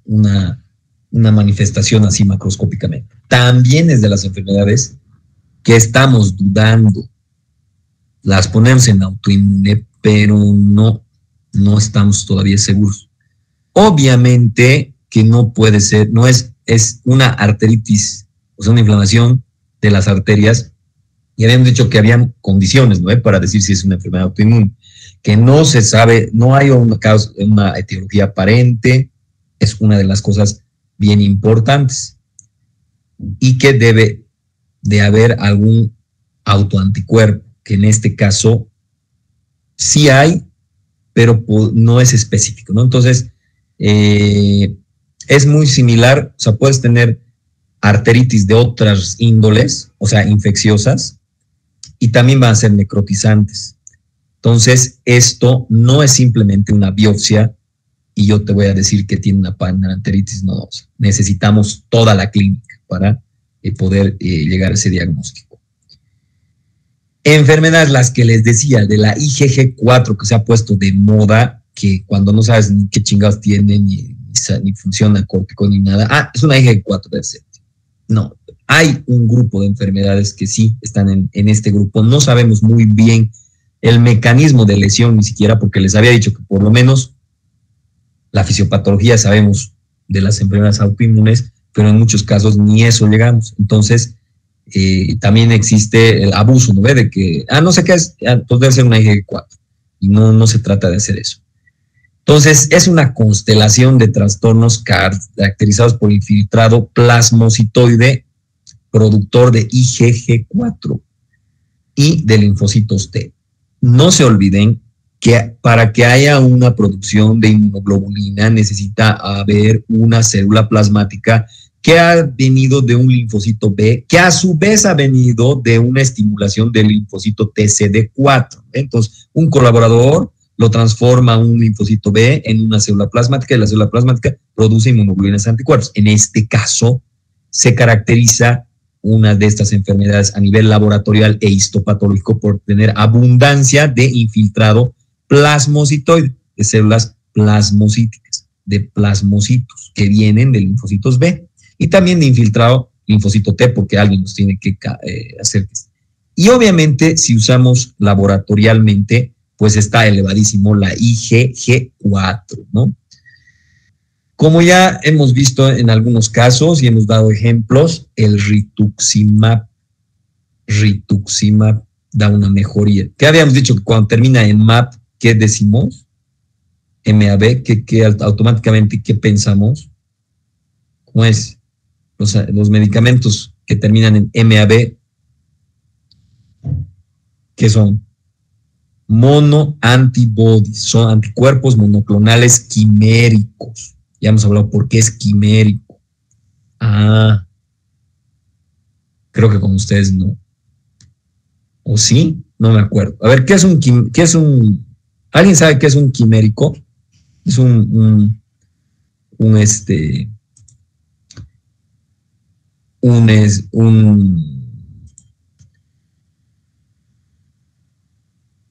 una manifestación así macroscópicamente. También es de las enfermedades que estamos dudando. Las ponemos en autoinmune, pero no estamos todavía seguros. Obviamente que no puede ser, es una arteritis, o sea, una inflamación de las arterias, y habíamos dicho que habían condiciones, ¿no? Para decir si es una enfermedad autoinmune, que no se sabe, no hay una etiología aparente, es una de las cosas bien importantes, y que debe de haber algún autoanticuerpo, que en este caso sí hay, pero no es específico, ¿no? Entonces, es muy similar, o sea, puedes tener arteritis de otras índoles, o sea, infecciosas, y también van a ser necrotizantes. Entonces, esto no es simplemente una biopsia y yo te voy a decir que tiene una panarteritis nodosa. Necesitamos toda la clínica para poder llegar a ese diagnóstico. Enfermedades, las que les decía, de la IgG4, que se ha puesto de moda, que cuando no sabes ni qué chingados tiene, ni funciona cortico, ni nada. Es una IgG4 de ser. No, hay un grupo de enfermedades que sí están en este grupo. No sabemos muy bien el mecanismo de lesión ni siquiera, porque les había dicho que por lo menos la fisiopatología sabemos de las enfermedades autoinmunes, pero en muchos casos ni eso llegamos. Entonces, también existe el abuso, ¿no ve? De que, no sé qué es, pues debe ser una IgG4. Y no se trata de hacer eso. Entonces, es una constelación de trastornos caracterizados por infiltrado plasmocitoide productor de IgG4 y de linfocitos T. No se olviden que para que haya una producción de inmunoglobulina necesita haber una célula plasmática que ha venido de un linfocito B, que a su vez ha venido de una estimulación del linfocito TCD4. Entonces, un colaborador lo transforma un linfocito B en una célula plasmática y la célula plasmática produce inmunoglobulinas anticuerpos. En este caso, se caracteriza una de estas enfermedades a nivel laboratorial e histopatológico por tener abundancia de infiltrado plasmocitoide, de células plasmocíticas, de plasmocitos que vienen de linfocitos B y también de infiltrado linfocito T porque alguien nos tiene que hacer. Y obviamente si usamos laboratorialmente, pues está elevadísimo la IgG4, ¿no? Como ya hemos visto en algunos casos y hemos dado ejemplos, el rituximab da una mejoría. ¿Qué habíamos dicho? Que cuando termina en MAB, ¿qué decimos? MAB, que automáticamente, ¿qué pensamos? ¿Cómo es? Los medicamentos que terminan en MAB, ¿qué son? Monoantibodies, son anticuerpos monoclonales quiméricos. Ya hemos hablado por qué es quimérico. Creo que con ustedes no. ¿O sí? No me acuerdo. A ver, ¿qué es un ¿alguien sabe qué es un quimérico? Es un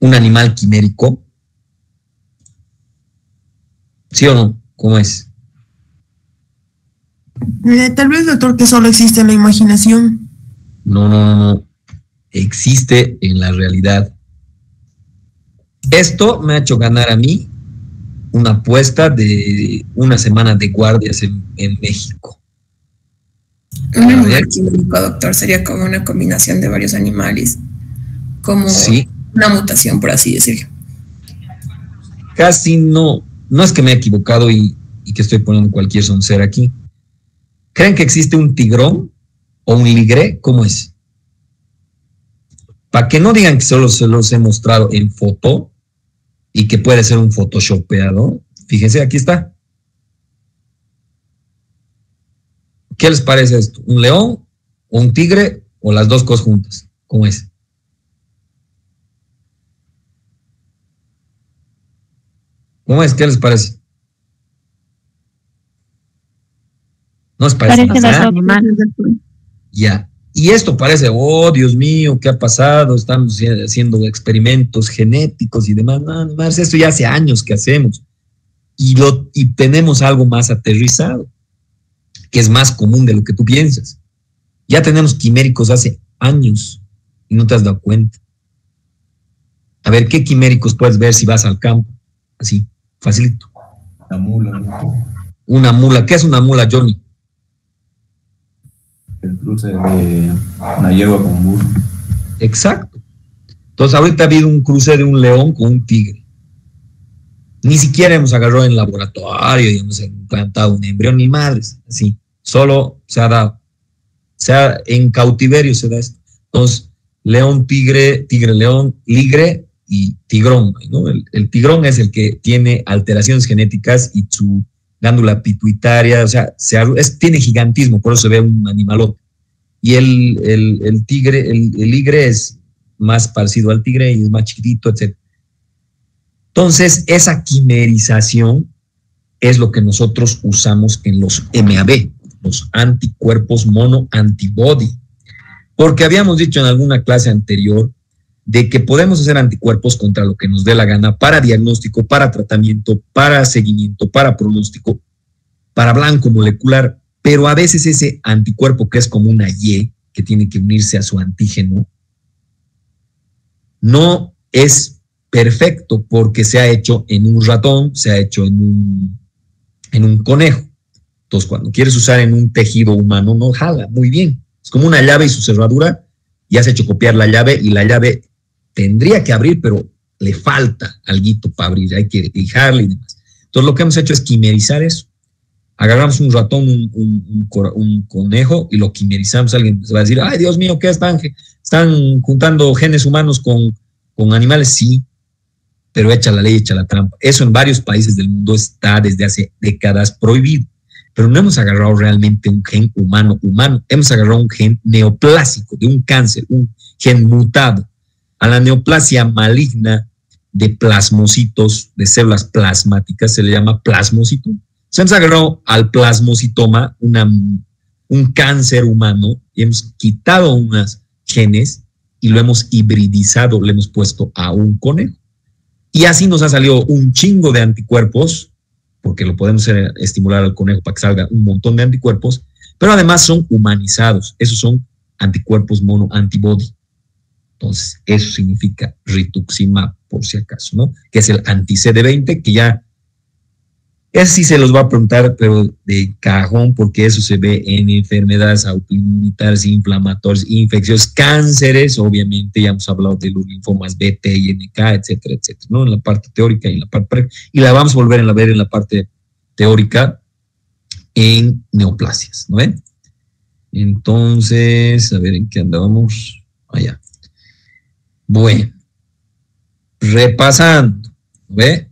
animal quimérico. ¿Sí o no? ¿Cómo es? Tal vez, doctor, que solo existe en la imaginación. No. Existe en la realidad. Esto me ha hecho ganar a mí una apuesta de una semana de guardias en México. Un animal químico, doctor, sería como una combinación de varios animales, como sí, una mutación, por así decirlo. Casi no. No es que me he equivocado y que estoy poniendo cualquier soncera aquí. ¿Creen que existe un tigrón o un ligre? ¿Cómo es? Para que no digan que solo se los he mostrado en foto y que puede ser un photoshopeado, fíjense, aquí está. ¿Qué les parece esto? ¿Un león o un tigre o las dos cosas juntas? ¿Cómo es? ¿Cómo es? ¿Qué les parece? ¿No les parece nada? Ya. Y esto parece, oh, Dios mío, ¿qué ha pasado? Estamos haciendo experimentos genéticos y demás. No, esto ya hace años que hacemos. Y tenemos algo más aterrizado, que es más común de lo que tú piensas. Ya tenemos quiméricos hace años y no te has dado cuenta. A ver, ¿qué quiméricos puedes ver si vas al campo? Así, facilito. La mula. Una mula. ¿Qué es una mula, Johnny? El cruce de una yegua con un burro. Exacto. Entonces, ahorita ha habido un cruce de un león con un tigre. Ni siquiera hemos agarrado en laboratorio y hemos implantado un embrión, ni madres. Así. Solo se ha dado. En cautiverio se da esto. Entonces, león, tigre, león, ligre y tigrón, ¿no? El tigrón es el que tiene alteraciones genéticas y su glándula pituitaria, o sea, tiene gigantismo, por eso se ve un animalote. Y el tigre, el ligre es más parecido al tigre y es más chiquitito, etc. Entonces, esa quimerización es lo que nosotros usamos en los MAB, los anticuerpos monoantibody. Porque habíamos dicho en alguna clase anterior de que podemos hacer anticuerpos contra lo que nos dé la gana para diagnóstico, para tratamiento, para seguimiento, para pronóstico, para blanco molecular, pero a veces ese anticuerpo que es como una Y, que tiene que unirse a su antígeno, no es perfecto porque se ha hecho en un ratón, se ha hecho en un conejo. Entonces, cuando quieres usar en un tejido humano, no jala muy bien. Es como una llave y su cerradura, y has hecho copiar la llave y la llave tendría que abrir, pero le falta alguito para abrir, hay que lijarle y demás. Entonces, Entonces lo que hemos hecho es quimerizar eso. Agarramos un ratón, un conejo y lo quimerizamos. Alguien se va a decir, ay, Dios mío, ¿qué están juntando genes humanos con animales? Sí, pero echa la ley, echa la trampa. Eso en varios países del mundo está desde hace décadas prohibido. Pero no hemos agarrado realmente un gen humano. Hemos agarrado un gen neoplásico de un cáncer, un gen mutado. A la neoplasia maligna de plasmocitos, de células plasmáticas, se le llama plasmocitoma. Se hemos agarrado al plasmocitoma, un cáncer humano, y hemos quitado unos genes y lo hemos hibridizado, le hemos puesto a un conejo. Y así nos ha salido un chingo de anticuerpos, porque lo podemos estimular al conejo para que salga un montón de anticuerpos, pero además son humanizados. Esos son anticuerpos mono-antibody. Entonces, eso significa rituximab, por si acaso, ¿no? Que es el anti-CD20, que ya, ese sí se los va a preguntar, pero de cajón, porque eso se ve en enfermedades autoinmunitarias, inflamatorias, infecciosas, cánceres, obviamente, ya hemos hablado de los linfomas B, T y NK, etcétera, etcétera, ¿no? En la parte teórica y en la parte práctica, y la vamos a volver a ver en la parte teórica en neoplasias, ¿no ven? Entonces, a ver en qué andábamos. Allá. Bueno, repasando, ¿ve?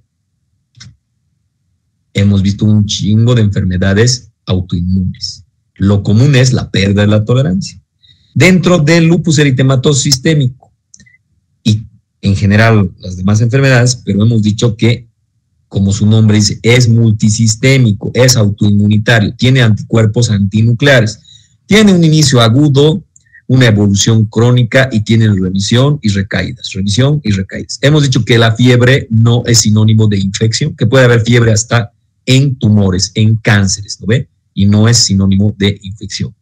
Hemos visto un chingo de enfermedades autoinmunes. Lo común es la pérdida de la tolerancia. Dentro del lupus eritematoso sistémico y en general las demás enfermedades, pero hemos dicho que, como su nombre dice, es multisistémico, es autoinmunitario, tiene anticuerpos antinucleares, tiene un inicio agudo, una evolución crónica y tiene remisión y recaídas, remisión y recaídas. Hemos dicho que la fiebre no es sinónimo de infección, que puede haber fiebre hasta en tumores, en cánceres, ¿no ve? Y no es sinónimo de infección.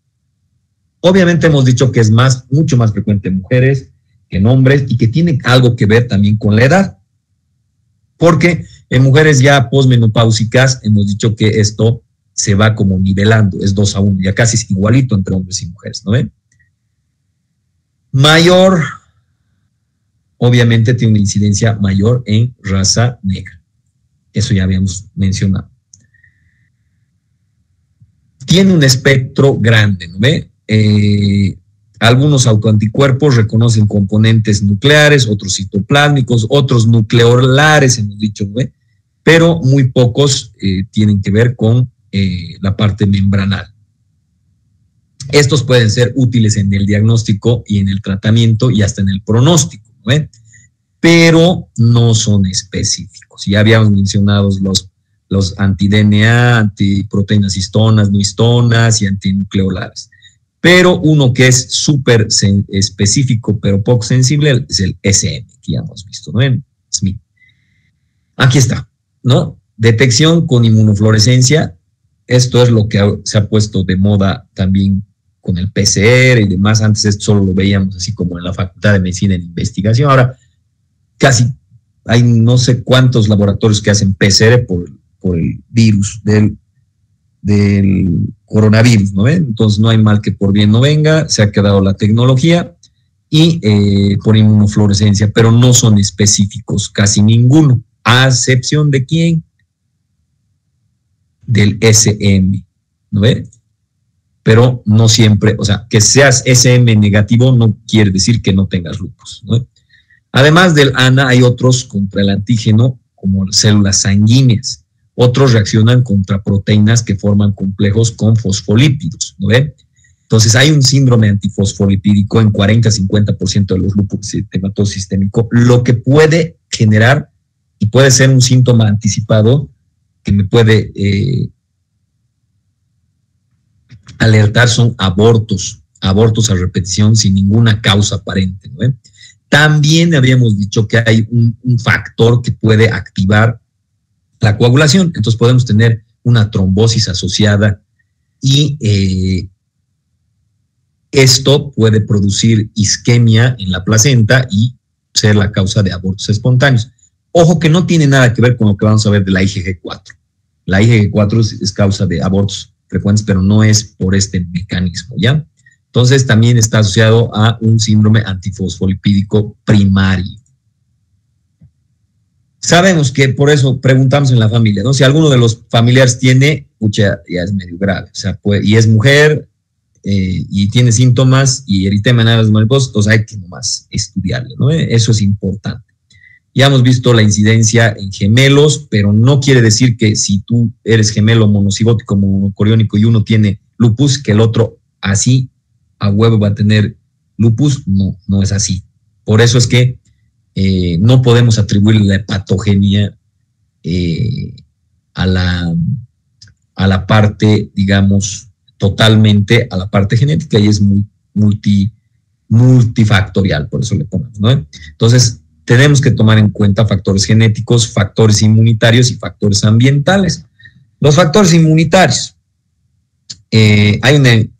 Obviamente hemos dicho que es mucho más frecuente en mujeres que en hombres y que tiene algo que ver también con la edad, porque en mujeres ya posmenopáusicas hemos dicho que esto se va como nivelando, es 2-1, ya casi es igualito entre hombres y mujeres, ¿no ven? Mayor, obviamente tiene una incidencia mayor en raza negra. Eso ya habíamos mencionado. Tiene un espectro grande, ¿no ve? Algunos autoanticuerpos reconocen componentes nucleares, otros citoplásmicos, otros nucleolares, hemos dicho, ¿no ve? Pero muy pocos tienen que ver con la parte membranal. Estos pueden ser útiles en el diagnóstico y en el tratamiento y hasta en el pronóstico, ¿no? Pero no son específicos. Ya habíamos mencionado los anti-DNA, antiproteínas histonas, no histonas y antinucleolares. Pero uno que es súper específico pero poco sensible es el SM, que ya hemos visto, ¿no? Smith. Aquí está, ¿no? Detección con inmunofluorescencia. Esto es lo que se ha puesto de moda también con el PCR y demás. Antes esto solo lo veíamos así como en la Facultad de Medicina en investigación. Ahora casi hay no sé cuántos laboratorios que hacen PCR por el virus del coronavirus, ¿no ven? Entonces no hay mal que por bien no venga, se ha quedado la tecnología y por inmunofluorescencia, pero no son específicos casi ninguno, a excepción de ¿quién? Del SM, ¿no ve? Pero no siempre, o sea, que seas SM negativo no quiere decir que no tengas lupus, ¿no? Además del ANA hay otros contra el antígeno como células sanguíneas, otros reaccionan contra proteínas que forman complejos con fosfolípidos, ¿no ve? Entonces hay un síndrome antifosfolipídico en 40-50% de los lupus eritematoso sistémico, lo que puede generar y puede ser un síntoma anticipado que me puede alertar son abortos a repetición sin ninguna causa aparente, ¿no? También habíamos dicho que hay un factor que puede activar la coagulación, entonces podemos tener una trombosis asociada y esto puede producir isquemia en la placenta y ser la causa de abortos espontáneos. Ojo que no tiene nada que ver con lo que vamos a ver de la IgG4. La IgG4 es causa de abortos frecuentes, pero no es por este mecanismo, ¿ya? Entonces también está asociado a un síndrome antifosfolipídico primario. Sabemos que por eso preguntamos en la familia, ¿no? Si alguno de los familiares tiene, pucha, ya es medio grave, o sea, y es mujer y tiene síntomas y eritema en alas mariposas, entonces hay que nomás estudiarle, ¿no? Eso es importante. Ya hemos visto la incidencia en gemelos, pero no quiere decir que si tú eres gemelo monocigótico, monocoriónico y uno tiene lupus, que el otro así a huevo va a tener lupus. No, no es así. Por eso es que no podemos atribuirle la hepatogenia a la parte, digamos, totalmente a la parte genética, y es muy multifactorial, por eso le ponemos, ¿no? Entonces, tenemos que tomar en cuenta factores genéticos, factores inmunitarios y factores ambientales. Los factores inmunitarios,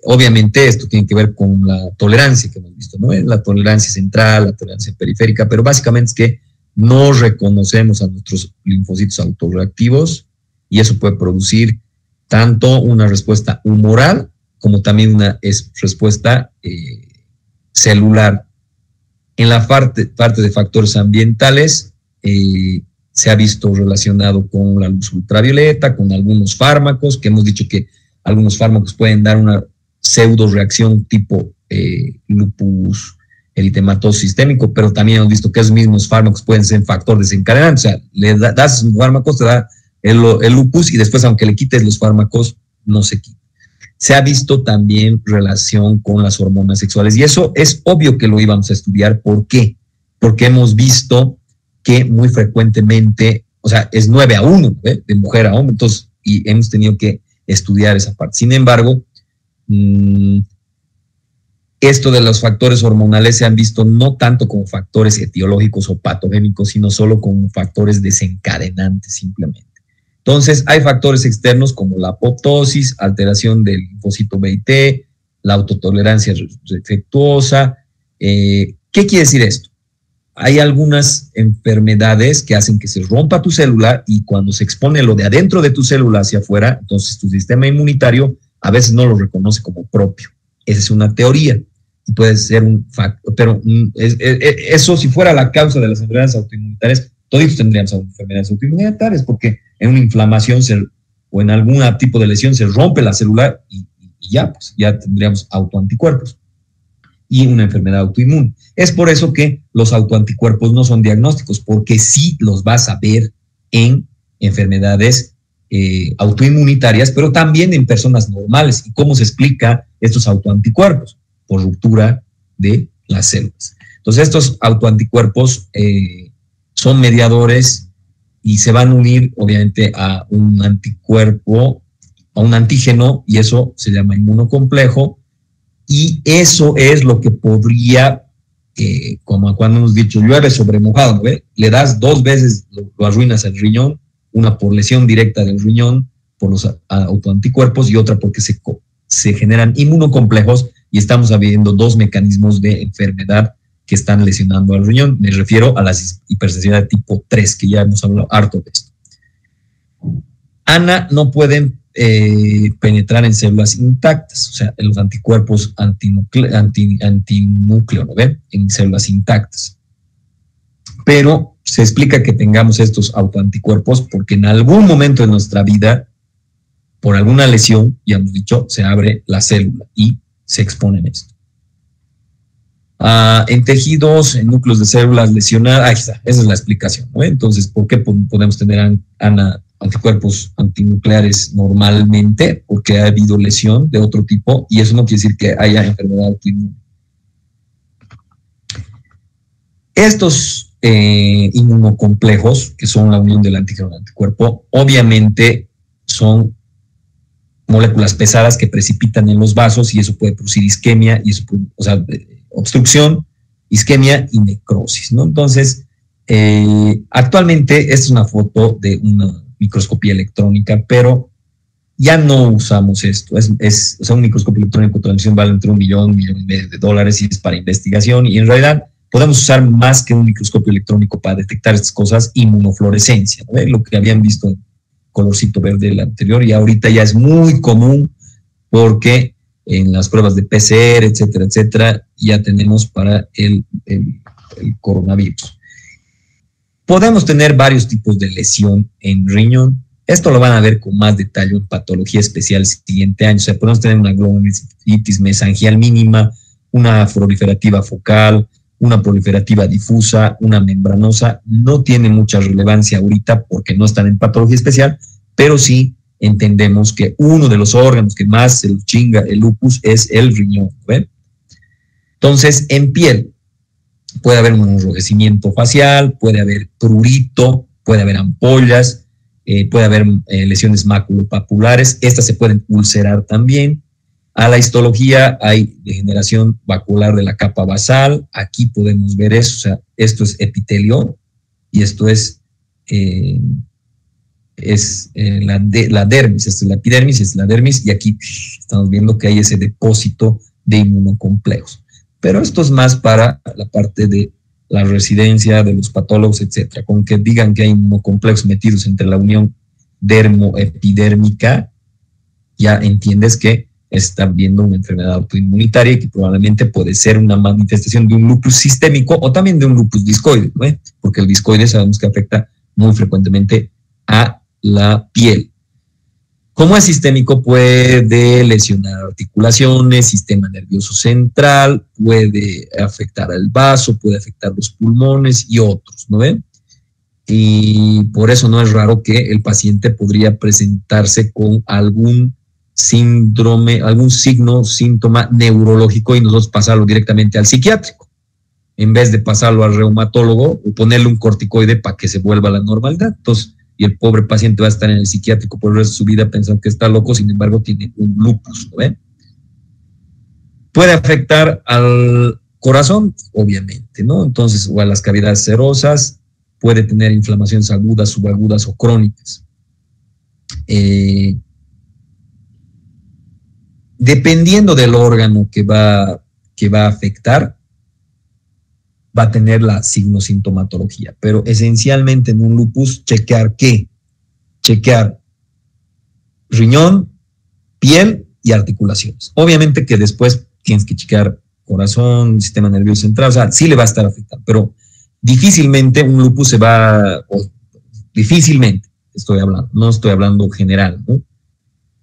obviamente esto tiene que ver con la tolerancia que hemos visto, ¿no? La tolerancia central, la tolerancia periférica, pero básicamente es que no reconocemos a nuestros linfocitos autorreactivos y eso puede producir tanto una respuesta humoral como también una respuesta celular. En la parte de factores ambientales se ha visto relacionado con la luz ultravioleta, con algunos fármacos, que hemos dicho que algunos fármacos pueden dar una pseudo reacción tipo lupus eritematoso sistémico, pero también hemos visto que esos mismos fármacos pueden ser factor desencadenante. O sea, le das un fármaco, te da el lupus y después, aunque le quites los fármacos, no se quita. Se ha visto también relación con las hormonas sexuales y eso es obvio que lo íbamos a estudiar. ¿Por qué? Porque hemos visto que muy frecuentemente, o sea, es 9-1, de mujer a hombre, entonces, y hemos tenido que estudiar esa parte. Sin embargo, esto de los factores hormonales se han visto no tanto como factores etiológicos o patogénicos, sino solo como factores desencadenantes simplemente. Entonces, hay factores externos como la apoptosis, alteración del linfocito B y T, la autotolerancia defectuosa. ¿Qué quiere decir esto? Hay algunas enfermedades que hacen que se rompa tu célula y cuando se expone lo de adentro de tu célula hacia afuera, entonces tu sistema inmunitario a veces no lo reconoce como propio. Esa es una teoría y puede ser un factor, pero eso si fuera la causa de las enfermedades autoinmunitarias, todos tendríamos enfermedades autoinmunitarias porque en una inflamación o en algún tipo de lesión se rompe la célula y ya, pues, ya tendríamos autoanticuerpos y una enfermedad autoinmune. Es por eso que los autoanticuerpos no son diagnósticos, porque sí los vas a ver en enfermedades autoinmunitarias, pero también en personas normales. ¿Y cómo se explica estos autoanticuerpos? Por ruptura de las células. Entonces, estos autoanticuerpos son mediadores y se van a unir, obviamente, a un anticuerpo, a un antígeno, y eso se llama inmunocomplejo, y eso es lo que podría, como cuando hemos dicho, llueve sobre mojado, ¿no? Le das 2 veces, lo arruinas el riñón, una por lesión directa del riñón, por los autoanticuerpos, y otra porque se generan inmunocomplejos, y estamos viendo 2 mecanismos de enfermedad que están lesionando al riñón. Me refiero a la hipersensibilidad de tipo 3, que ya hemos hablado harto de esto. ANA no pueden penetrar en células intactas, o sea, en los anticuerpos antinúcleo, ¿no ven? En células intactas. Pero se explica que tengamos estos autoanticuerpos porque en algún momento de nuestra vida, por alguna lesión, ya hemos dicho, se abre la célula y se expone en esto. En tejidos, en núcleos de células lesionadas, ahí está, esa es la explicación, ¿no? Entonces, ¿por qué podemos tener anticuerpos antinucleares normalmente? Porque ha habido lesión de otro tipo y eso no quiere decir que haya enfermedad autoinmune. Estos inmunocomplejos, que son la unión del antígeno y el anticuerpo, obviamente son moléculas pesadas que precipitan en los vasos y eso puede producir isquemia, y eso puede, o sea, obstrucción, isquemia y necrosis, ¿no? Entonces, actualmente esta es una foto de una microscopía electrónica, pero ya no usamos esto. O sea, un microscopio electrónico de transmisión vale entre $1 millón, $1,5 millones y es para investigación, y en realidad podemos usar más que un microscopio electrónico para detectar estas cosas, inmunofluorescencia, ¿no? Lo que habían visto en colorcito verde el anterior, y ahorita ya es muy común porque en las pruebas de PCR, etcétera, etcétera, ya tenemos para el coronavirus. Podemos tener varios tipos de lesión en riñón. Esto lo van a ver con más detalle en patología especial el siguiente año. O sea, podemos tener una glomerulonitis mesangial mínima, una proliferativa focal, una proliferativa difusa, una membranosa. No tiene mucha relevancia ahorita porque no están en patología especial, pero sí entendemos que uno de los órganos que más se lo chinga el lupus es el riñón, ¿ven? Entonces, en piel puede haber un enrojecimiento facial, puede haber prurito, puede haber ampollas, puede haber lesiones maculopapulares. Estas se pueden ulcerar también. A la histología hay degeneración vacuolar de la capa basal. Aquí podemos ver eso. O sea, esto es epitelio y esto es la dermis. Esta es la epidermis, esta es la dermis, y aquí estamos viendo que hay ese depósito de inmunocomplejos. Pero esto es más para la parte de la residencia de los patólogos, etcétera. Con que digan que hay inmunocomplejos metidos entre la unión dermoepidérmica, ya entiendes que está viendo una enfermedad autoinmunitaria y que probablemente puede ser una manifestación de un lupus sistémico o también de un lupus discoide, ¿no? Porque el discoide sabemos que afecta muy frecuentemente a la piel. Como es sistémico, puede lesionar articulaciones, sistema nervioso central, puede afectar al vaso, puede afectar los pulmones y otros, ¿no ven? Y por eso no es raro que el paciente podría presentarse con algún síndrome, algún signo, síntoma neurológico y nosotros pasarlo directamente al psiquiátrico, en vez de pasarlo al reumatólogo o ponerle un corticoide para que se vuelva a la normalidad. Entonces, y el pobre paciente va a estar en el psiquiátrico por el resto de su vida pensando que está loco, sin embargo tiene un lupus, ¿no ven? Puede afectar al corazón, obviamente, ¿no? Entonces, o a las cavidades serosas, puede tener inflamaciones agudas, subagudas o crónicas. Dependiendo del órgano que va a afectar, va a tener la signosintomatología, pero esencialmente en un lupus chequear ¿qué? Chequear riñón, piel y articulaciones. Obviamente que después tienes que chequear corazón, sistema nervioso central, o sea, sí le va a estar afectando, pero difícilmente un lupus difícilmente estoy hablando, no estoy hablando general, ¿no?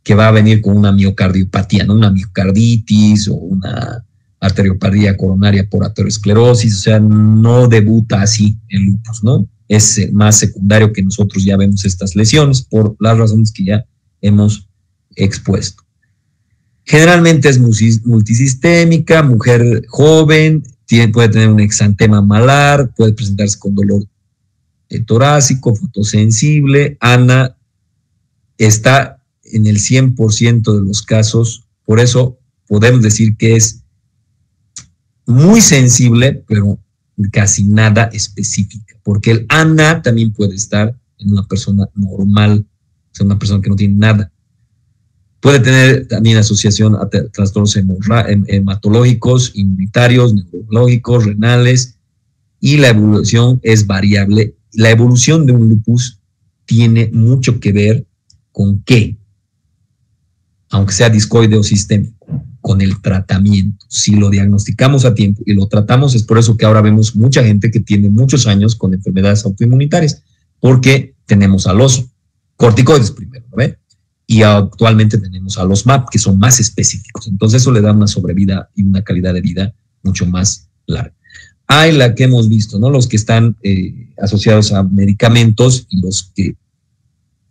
Que va a venir con una miocardiopatía, ¿no? Una miocarditis o una arteriopatía coronaria por aterosclerosis, o sea, no debuta así el lupus, ¿no? Es más secundario que nosotros ya vemos estas lesiones por las razones que ya hemos expuesto. Generalmente es multisistémica, mujer joven, puede tener un exantema malar, puede presentarse con dolor torácico, fotosensible. Ana está en el 100% de los casos, por eso podemos decir que es muy sensible, pero casi nada específica, porque el ANA también puede estar en una persona normal, o sea, una persona que no tiene nada. Puede tener también asociación a trastornos hematológicos, inmunitarios, neurológicos, renales, y la evolución es variable. La evolución de un lupus tiene mucho que ver con qué, aunque sea discoide o sistémico, con el tratamiento. Si lo diagnosticamos a tiempo y lo tratamos, es por eso que ahora vemos mucha gente que tiene muchos años con enfermedades autoinmunitarias, porque tenemos a los corticoides primero, ¿no ve? Y actualmente tenemos a los MAP, que son más específicos. Entonces eso le da una sobrevida y una calidad de vida mucho más larga. Hay la que hemos visto, ¿no? Los que están asociados a medicamentos y los que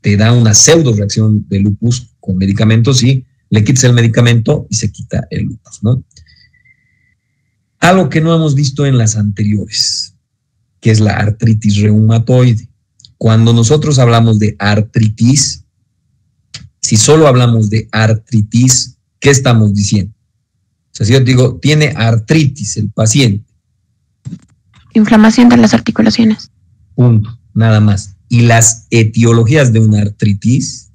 te dan una pseudo reacción de lupus con medicamentos y le quitas el medicamento y se quita el lupus, ¿no? Algo que no hemos visto en las anteriores, que es la artritis reumatoide. Cuando nosotros hablamos de artritis, si solo hablamos de artritis, ¿qué estamos diciendo? O sea, si yo digo, tiene artritis el paciente. Inflamación de las articulaciones. Punto, nada más. Y las etiologías de una artritis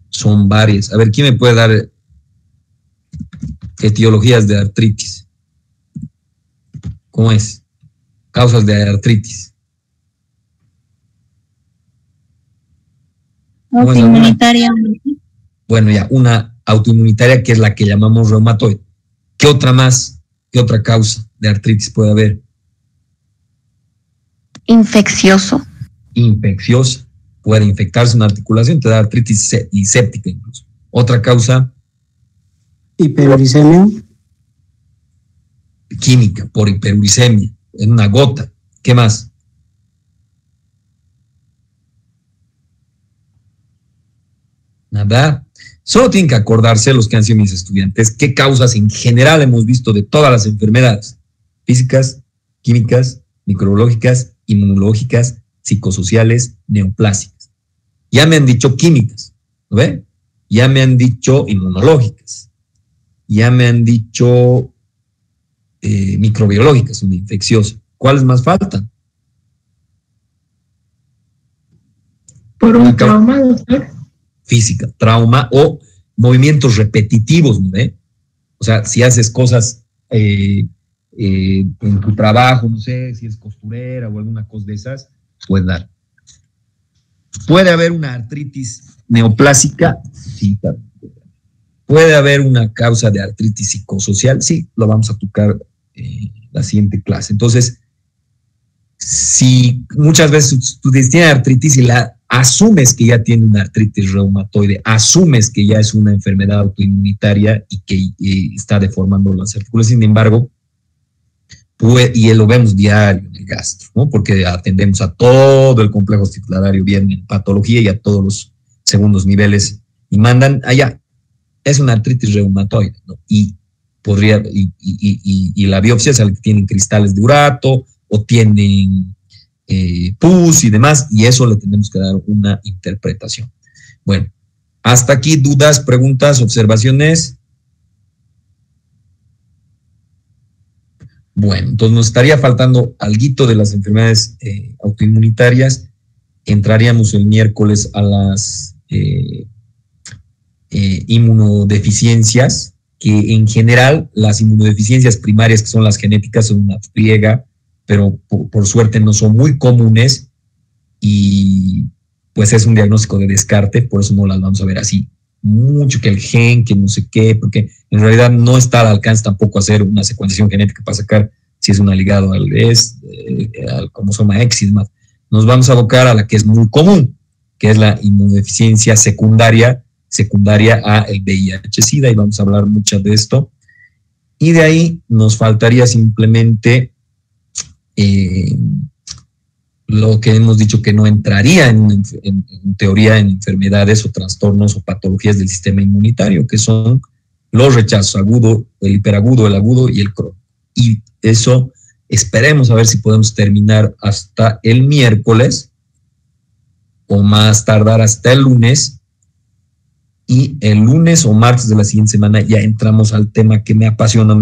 son varias. A ver, ¿quién me puede dar etiologías de artritis? ¿Cómo es? Causas de artritis. Autoinmunitaria. Bueno, ya, una autoinmunitaria que es la que llamamos reumatoide. ¿Qué otra más? ¿Qué otra causa de artritis puede haber? Infeccioso. infecciosa. Puede infectarse una articulación, te da artritis y séptica incluso. Otra causa, hiperuricemia, química, por hiperuricemia, en una gota. ¿Qué más? Nada. Solo tienen que acordarse los que han sido mis estudiantes qué causas en general hemos visto de todas las enfermedades físicas, químicas, microbiológicas, inmunológicas, psicosociales, neoplásicas. Ya me han dicho químicas, ¿no ve? Ya me han dicho inmunológicas, ya me han dicho microbiológicas, una infecciosa. ¿Cuáles más faltan? Por un trauma, doctor. Física, trauma o movimientos repetitivos, ¿no ve? O sea, si haces cosas en tu trabajo, no sé, si es costurera o alguna cosa de esas, puede dar. ¿Puede haber una artritis neoplásica? Sí, también. ¿Puede haber una causa de artritis psicosocial? Sí, lo vamos a tocar en la siguiente clase. Entonces, si muchas veces tú tienes artritis y asumes que ya tiene una artritis reumatoide, asumes que ya es una enfermedad autoinmunitaria y que está deformando las articulaciones, sin embargo, y lo vemos diario en el gastro, ¿no? Porque atendemos a todo el complejo hospitalario, bien en patología y a todos los segundos niveles, y mandan allá, es una artritis reumatoide, ¿no? Y la biopsia sale que tienen cristales de urato o tienen pus y demás, y eso le tenemos que dar una interpretación. Bueno, hasta aquí, dudas, preguntas, observaciones. Bueno, entonces nos estaría faltando alguito de las enfermedades autoinmunitarias. Entraríamos el miércoles a las inmunodeficiencias, que en general las inmunodeficiencias primarias, que son las genéticas, son una friega, pero por suerte no son muy comunes y pues es un diagnóstico de descarte, por eso no las vamos a ver así mucho, que el gen, que no sé qué, porque en realidad no está al alcance tampoco hacer una secuenciación genética para sacar si es una ligado al cromosoma X y demás. Nos vamos a abocar a la que es muy común, que es la inmunodeficiencia secundaria a el VIH-Sida, y vamos a hablar mucho de esto. Y de ahí nos faltaría simplemente lo que hemos dicho que no entraría en teoría en enfermedades o trastornos o patologías del sistema inmunitario, que son los rechazos agudo, el hiperagudo, el agudo y el crónico. Y eso esperemos a ver si podemos terminar hasta el miércoles o más tardar hasta el lunes, y el lunes o martes de la siguiente semana ya entramos al tema que me apasiona,